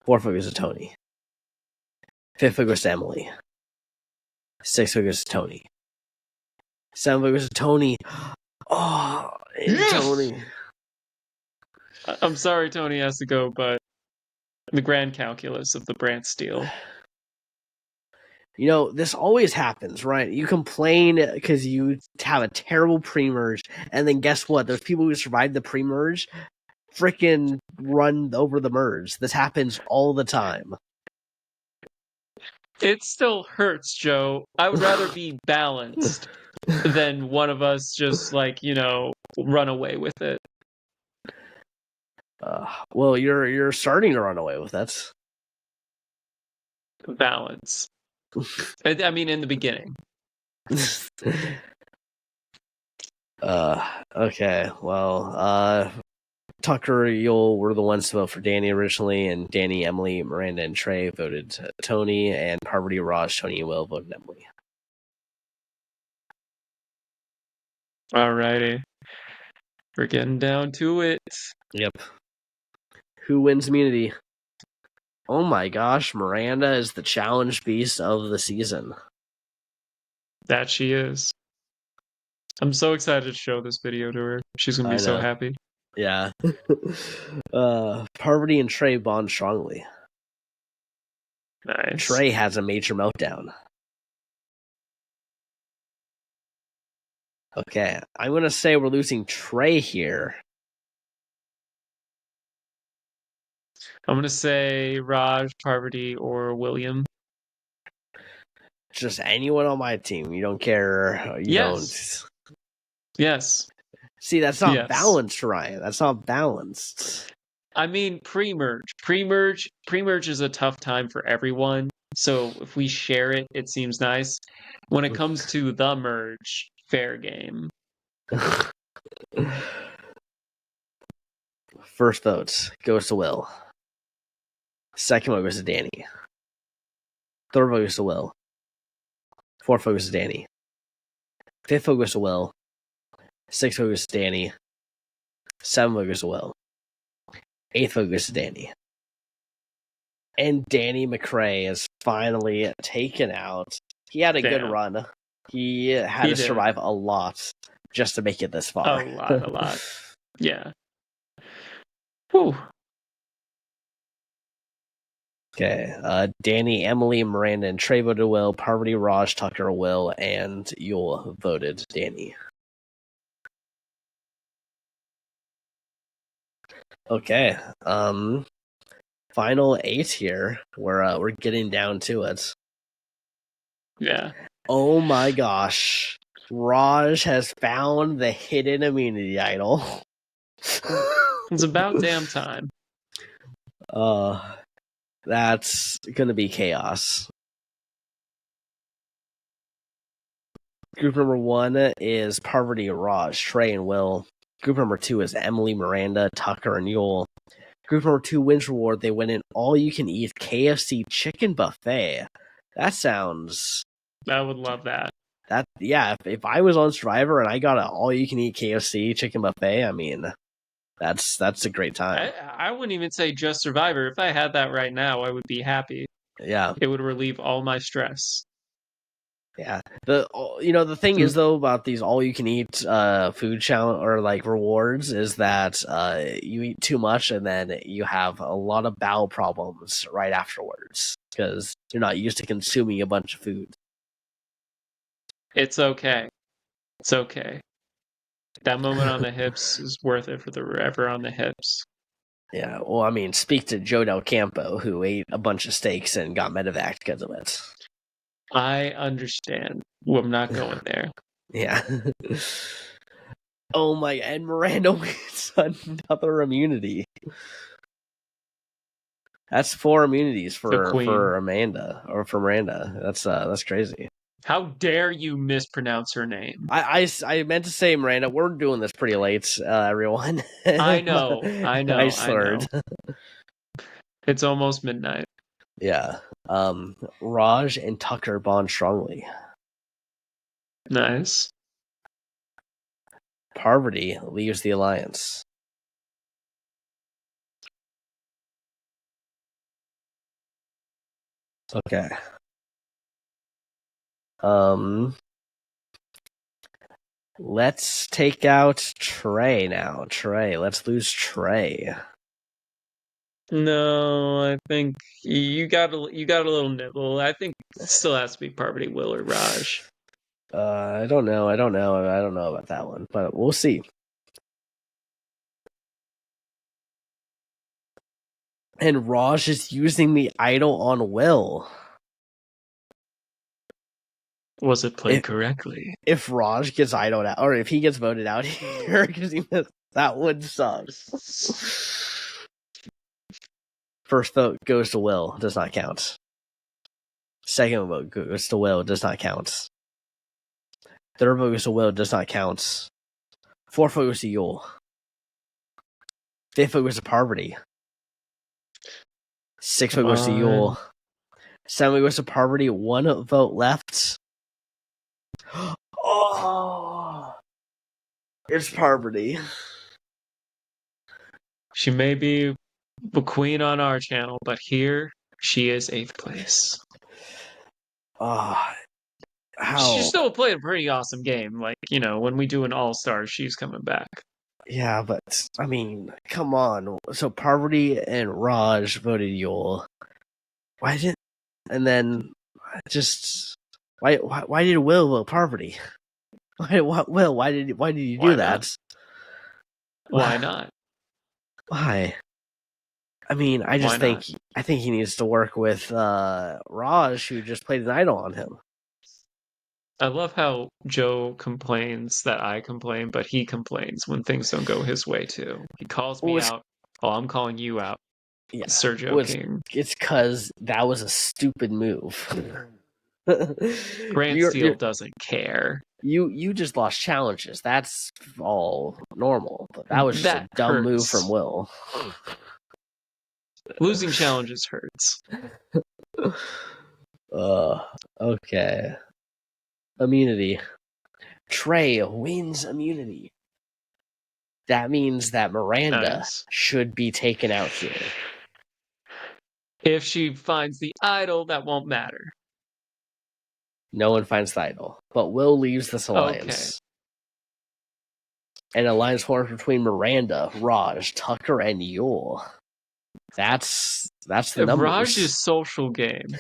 Fourth vote goes to Tony. Fifth vote goes to Emily. Sixth vote goes to Tony. Seventh vote goes to Tony. Oh, yes! Tony. I'm sorry Tony has to go, but the grand calculus of the Brantsteele. You know, this always happens, right? You complain because you have a terrible pre-merge, and then guess what? Those people who survived the pre-merge freaking run over the merge. This happens all the time. It still hurts, Joe. I would rather be balanced than one of us just, run away with it. Well, you're starting to run away with that. Balance. I mean, in the beginning. Okay. Well, Tucker, Yule were the ones to vote for Danny originally, and Danny, Emily, Miranda, and Trey voted Tony, and Parvati, Raj, Tony, and Will voted Emily. Alrighty. We're getting down to it. Yep. Who wins immunity? Oh my gosh, Miranda is the challenge beast of the season. That she is. I'm so excited to show this video to her. She's going to be so happy. Yeah. Parvati and Trey bond strongly. Nice. Trey has a major meltdown. Okay, I'm going to say we're losing Trey here. I'm going to say Raj, Parvati, or William. Just anyone on my team. You don't care. You don't. Yes. See, that's not balanced, Ryan. That's not balanced. I mean, pre-merge. Pre-merge is a tough time for everyone. So if we share it, it seems nice. When it comes to the merge, fair game. First vote goes to Will. Second vote goes to Danny. Third vote goes to Will. Fourth vote goes to Danny. Fifth vote goes to Will. Sixth vote goes to Danny. Seventh vote goes to Will. Eighth vote goes to Danny. And Danny McRae is finally taken out. He had a good run. He had to survive a lot just to make it this far. A lot. Yeah. Whew. Okay. Danny, Emily, Miranda, and Trey voted Will. Parvati, Raj, Tucker, Will, and Yule voted Danny. Okay. Final 8 here. We're getting down to it. Yeah. Oh my gosh. Raj has found the hidden immunity idol. It's about damn time. That's gonna be chaos. Group number 1 is Parvati, Raj, Trey, and Will. Group number 2 is Emily, Miranda, Tucker, and Yule. Group number 2 wins reward. They win an all-you-can-eat KFC chicken buffet. That sounds... I would love that. If I was on Survivor and I got an all-you-can-eat KFC chicken buffet, I mean, that's a great time. I wouldn't even say just Survivor. If I had that right now, I would be happy. Yeah. It would relieve all my stress. Yeah. The thing is though about these all you can eat food challenge or like rewards is that you eat too much and then you have a lot of bowel problems right afterwards because you're not used to consuming a bunch of food. It's okay. It's okay. That moment on the hips is worth it for the forever on the hips. Yeah, well, I mean, speak to Joe Del Campo, who ate a bunch of steaks and got medevac because of it. I understand. Well, I'm not going there. Yeah. Oh my, and Miranda wins another immunity. That's 4 immunities for Amanda, or for Miranda. That's crazy. How dare you mispronounce her name? I meant to say Miranda. We're doing this pretty late, everyone. I know. I slurred. I know. It's almost midnight. Yeah. Raj and Tucker bond strongly. Nice. Parvati leaves the alliance. Okay. Let's take out Trey now. Let's lose Trey. No, I think you got a little nibble. I think it still has to be Parvati, Will, or Raj. I don't know about that one, but we'll see. And Raj is using the idol on Will. Was it played correctly? If Raj gets idled out, or if he gets voted out here because he missed, that would suck. First vote goes to Will, does not count. Second vote goes to Will, does not count. Third vote goes to Will, does not count. Fourth vote goes to Yule. Fifth vote goes to Parvati. Sixth vote goes to Yule. Seventh vote goes to Parvati. 1 vote left. Oh, it's Parvati. She may be the queen on our channel, but here she is 8th place. How? She still played a pretty awesome game. Like, when we do an all-star, she's coming back. Yeah, but I mean, come on. So Parvati and Raj voted Yule. Why didn't? And then just why did Will vote Parvati? Will? Why did you do that? Why not? Why? I mean, I think he needs to work with Raj, who just played an idol on him. I love how Joe complains that I complain, but he complains when things don't go his way too. He calls me out. Oh, I'm calling you out. Yeah, Sergio King. It's because that was a stupid move. Brantsteele doesn't care. You just lost challenges. That's all normal. But that was just a dumb move from Will. Losing challenges hurts. Okay. Immunity. Trey wins immunity. That means that Miranda should be taken out here. If she finds the idol, that won't matter. No one finds the idol. But Will leaves this alliance. Okay. An alliance forms between Miranda, Raj, Tucker, and Yule. That's the numbers. Raj's social game.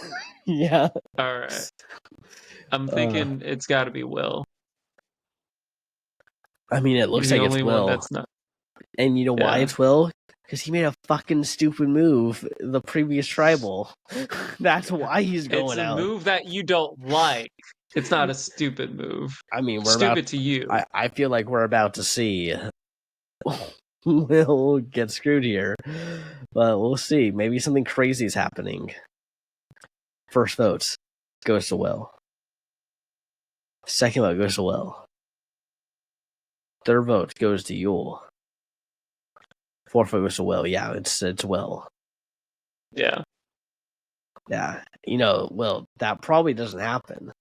Yeah. All right. I'm thinking it's got to be Will. I mean, it looks like it's Will. That's not. And you know why it's Will? Because he made a fucking stupid move the previous tribal. That's why he's going out. It's a move that you don't like. It's not a stupid move. I mean, Stupid to you. I feel like we're about to see Will get screwed here. But we'll see. Maybe something crazy is happening. First vote goes to Will. Second vote goes to Will. Third vote goes to Yule. Fourth vote goes to Will. Yeah, it's Will. Yeah. Yeah. Will, that probably doesn't happen.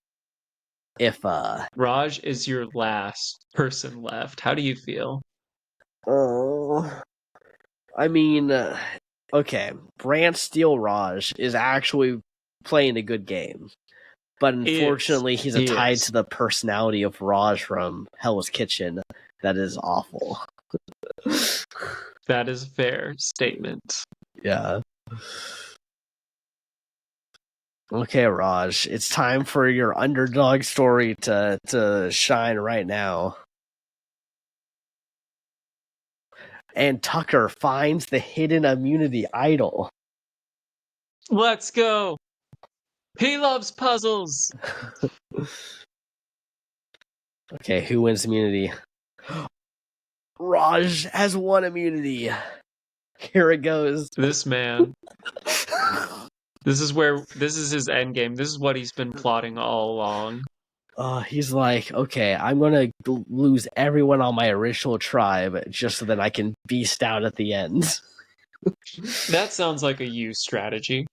If Raj is your last person left. How do you feel? Oh, I mean, okay, Brantsteele Raj is actually playing a good game, but unfortunately, he's tied to the personality of Raj from Hell's Kitchen. That is awful. That is a fair statement. Yeah. Okay, Raj, it's time for your underdog story to shine right now. And Tucker finds the hidden immunity idol. Let's go. He loves puzzles. Okay, who wins immunity? Raj has won immunity. Here it goes. This man. This is his end game. This is what he's been plotting all along. He's like, okay, I'm gonna lose everyone on my original tribe just so that I can beast out at the end. That sounds like a you strategy.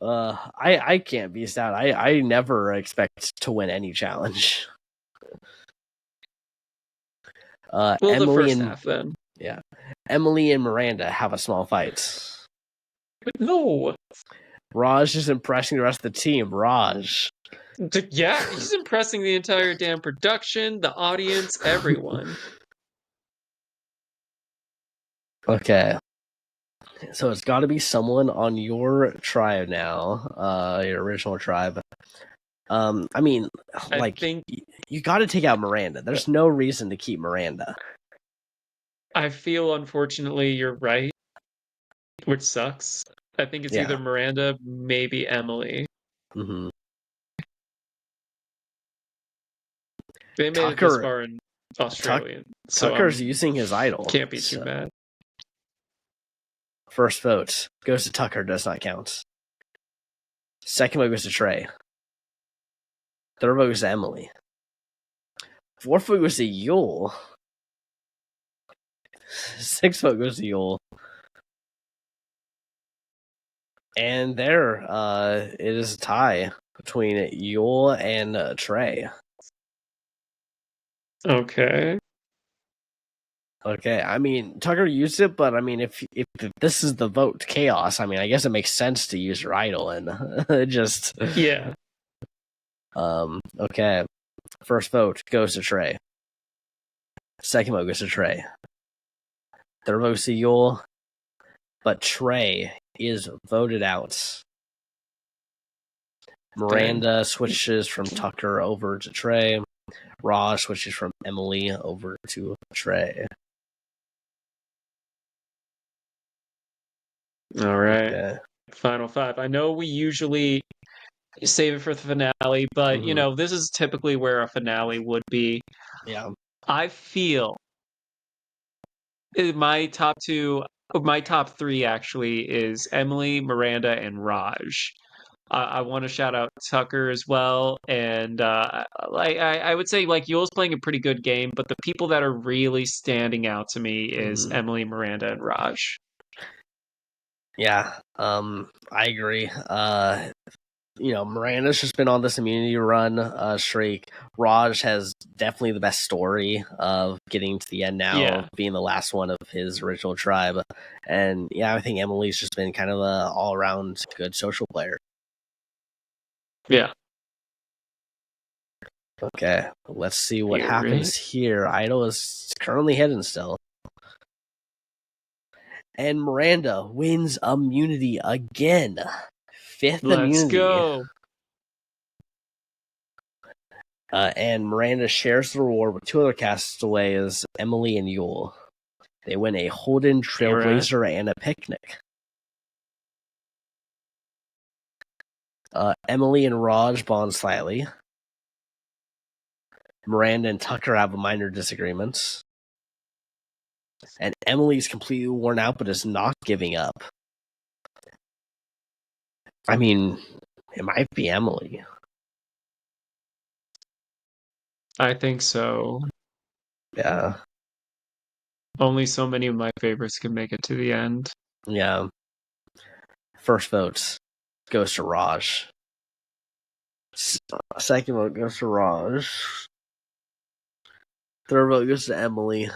I can't beast out. I never expect to win any challenge. Emily the first and half then. Yeah, Emily and Miranda have a small fight. No. Raj is impressing the rest of the team. Raj. Yeah, he's impressing the entire damn production, the audience, everyone. Okay. So it's got to be someone on your tribe now, your original tribe. I mean, like, you got to take out Miranda. There's no reason to keep Miranda. I feel, unfortunately, you're right, which sucks. I think it's either Miranda, maybe Emily. Mm-hmm. They made it this far in Australian. Tucker's using his idol. Can't be too mad. First vote goes to Tucker, does not count. Second vote goes to Trey. Third vote goes to Emily. Fourth vote goes to Yule. Sixth vote goes to Yule. And there, it is a tie between Yule and Trey. Okay. I mean, Tucker used it, but I mean, if this is the vote chaos, I mean, I guess it makes sense to use your idol and just yeah. Okay. First vote goes to Trey. Second vote goes to Trey. Third vote goes to Yule, but Trey is voted out. Miranda switches from Tucker over to Trey. Raj switches from Emily over to Trey. All right. Okay. Final five. I know we usually save it for the finale, but this is typically where a finale would be. Yeah. I feel my top three actually is Emily, Miranda, and Raj. I want to shout out Tucker as well, and I would say like Yule's playing a pretty good game, but the people that are really standing out to me is Emily, Miranda, and Raj. Yeah, I agree. Miranda's just been on this immunity run streak. Raj has definitely the best story of getting to the end now, being the last one of his original tribe. And I think Emily's just been kind of a all-around good social player. Yeah. Okay, let's see what happens here. Idol is currently hidden still. And Miranda wins immunity again. Fifth immunity. Let's go. And Miranda shares the reward with two other castaways, Emily and Yule. They win a Holden Trailblazer and a picnic. Emily and Raj bond slightly. Miranda and Tucker have a minor disagreements. And Emily's completely worn out, but is not giving up. I mean, it might be Emily. I think so. Yeah. Only so many of my favorites can make it to the end. Yeah. First vote goes to Raj. Second vote goes to Raj. Third vote goes to Emily.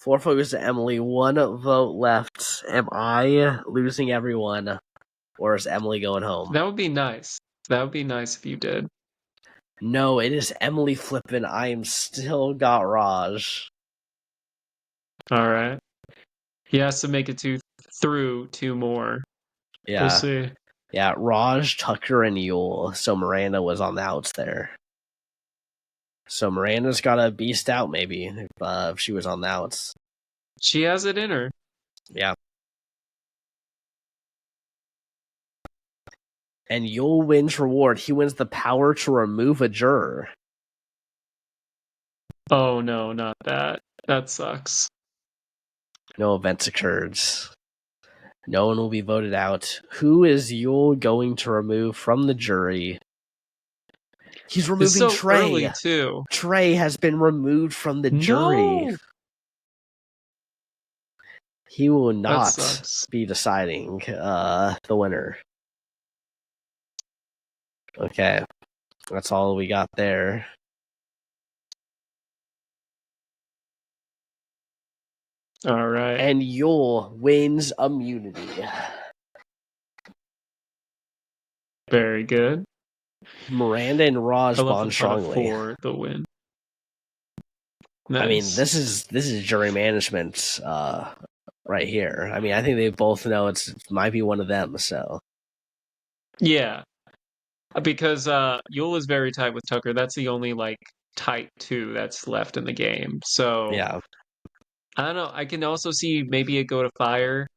Fourth vote goes to Emily. One vote left. Am I losing everyone, or is Emily going home? That would be nice. That would be nice if you did. No, it is Emily flipping. I am still got Raj. All right. He has to make it through 2 more. Yeah. We'll see. Yeah, Raj, Tucker, and Yule. So Miranda was on the outs there. So Miranda's got to beast out, maybe, if she was on the outs. She has it in her. Yeah. And Yule wins reward. He wins the power to remove a juror. Oh, no, not that. That sucks. No events occurred. No one will be voted out. Who is Yule going to remove from the jury? He's removing It's so Trey. early, too. Trey has been removed from the jury. No! He will not be deciding the winner. Okay. That's all we got there. All right. And Yule wins immunity. Very good. Miranda and Raj bond strongly. For the win. Nice. I mean, this is jury management right here. I mean, I think they both know it might be one of them. So yeah, because Yule is very tight with Tucker. That's the only tight 2 that's left in the game. So yeah, I don't know. I can also see maybe it go to fire.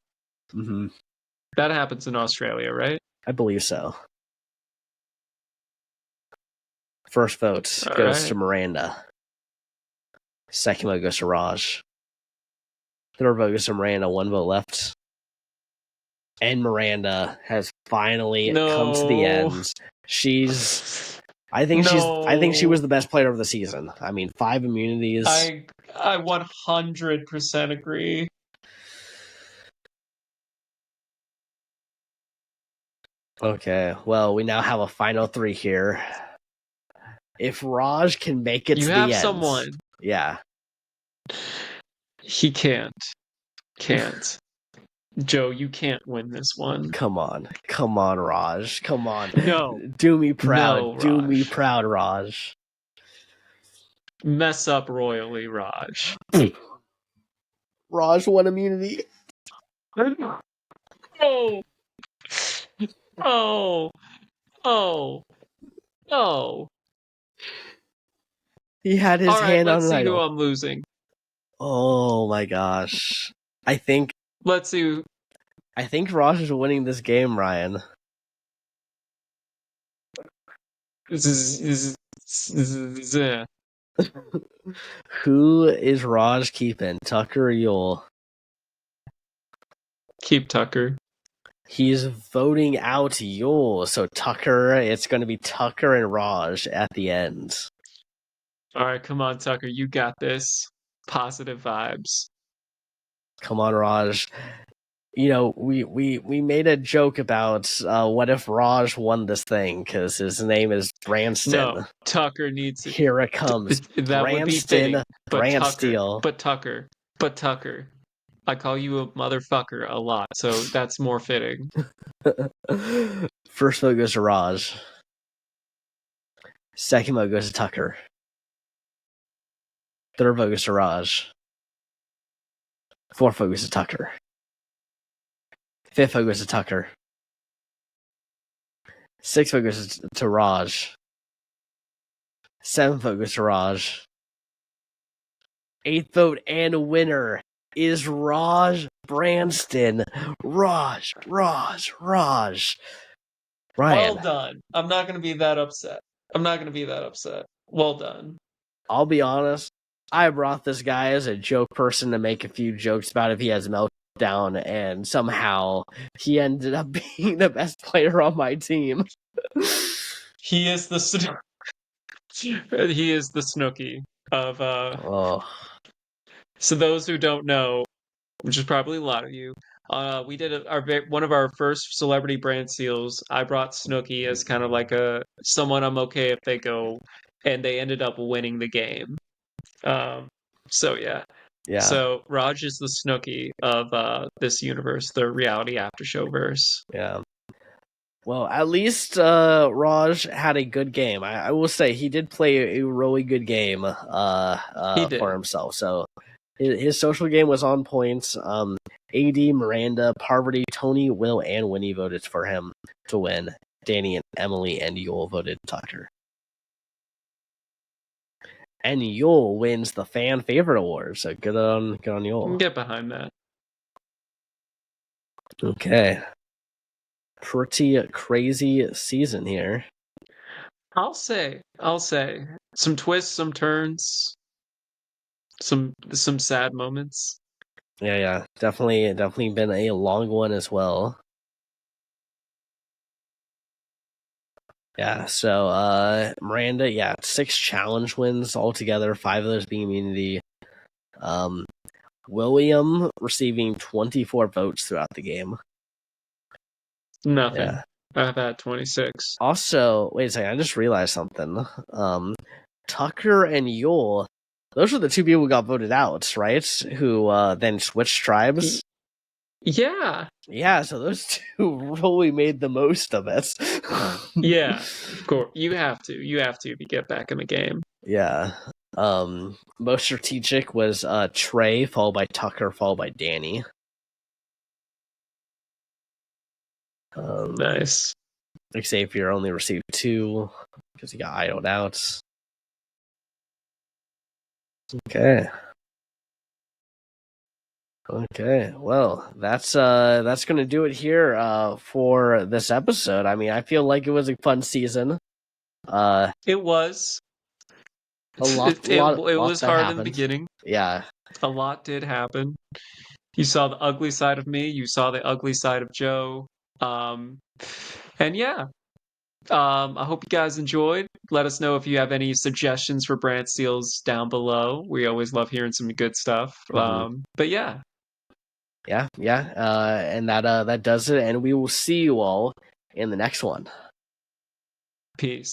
Mm-hmm. That happens in Australia, right? I believe so. First vote goes to Miranda. Second vote goes to Raj. Third vote goes to Miranda. 1 vote left. And Miranda has finally come to the end. I think she was the best player of the season. I mean, 5 immunities. I 100% agree. Okay, well, we now have a final 3 here. If Raj can make it to the end... You have someone. Yeah. He can't. Joe, you can't win this one. Come on, Raj. Come on. No. Do me proud. No, Do me proud, Raj. Mess up royally, Raj. Raj won immunity. Oh. Oh. Oh. Oh. He had his hand on the idol. Let's see who I'm losing. Oh my gosh. Let's see. I think Raj is winning this game, Ryan. Who is Raj keeping? Tucker or Yule? Keep Tucker. He's voting out Yule, so Tucker, it's going to be Tucker and Raj at the end. All right, come on, Tucker. You got this. Positive vibes. Come on, Raj. You know, we made a joke about what if Raj won this thing, because his name is Brantsteele. No, Tucker needs it. Here it comes. That would be fitting. Brantsteele. But Tucker. I call you a motherfucker a lot, so that's more fitting. First vote goes to Raj. Second vote goes to Tucker. Third vote goes to Raj. Fourth vote goes to Tucker. Fifth vote goes to Tucker. Sixth vote goes to Raj. Seventh vote goes to Raj. 8th vote and winner is Raj Branston. Raj. Ryan, Well done. I'm not going to be that upset. Well done. I'll be honest. I brought this guy as a joke person to make a few jokes about if he has a meltdown, and somehow he ended up being the best player on my team. He is the Snooki of Oh, So those who don't know, which is probably a lot of you, we did one of our first celebrity brand seals. I brought Snooki as kind of like someone I'm okay if they go, and they ended up winning the game. So yeah. So Raj is the Snooki of this universe, the reality after show verse. Yeah. Well, at least Raj had a good game. I will say he did play a really good game for himself. So his social game was on points. AD, Miranda, Parvati, Tony, Will, and Winnie voted for him to win. Danny and Emily and Yule voted Tucker. And Yule wins the fan favorite award. So good on Yule. Get behind that. Okay. Pretty crazy season here. I'll say some twists, some turns, some sad moments. Yeah. Definitely been a long one as well. Yeah, so Miranda, 6 challenge wins altogether, 5 of those being immunity. William receiving 24 votes throughout the game. Nothing. Yeah. I've had 26. Also, wait a second, I just realized something. Tucker and Yule, those were the 2 people who got voted out, right? Who then switched tribes. Yeah. Yeah, so those 2 really made the most of it. Yeah, of course. You have to get back in the game. Yeah. Most strategic was Trey, followed by Tucker, followed by Danny. Nice. Xavier only received 2 because he got idled out. Okay, well, that's gonna do it here for this episode. I mean, I feel like it was a fun season. It was. It was hard happened in the beginning. Yeah. A lot did happen. You saw the ugly side of me. You saw the ugly side of Joe. And yeah. I hope you guys enjoyed. Let us know if you have any suggestions for Brantsteeles down below. We always love hearing some good stuff. But yeah. And that does it, and we will see you all in the next one. Peace.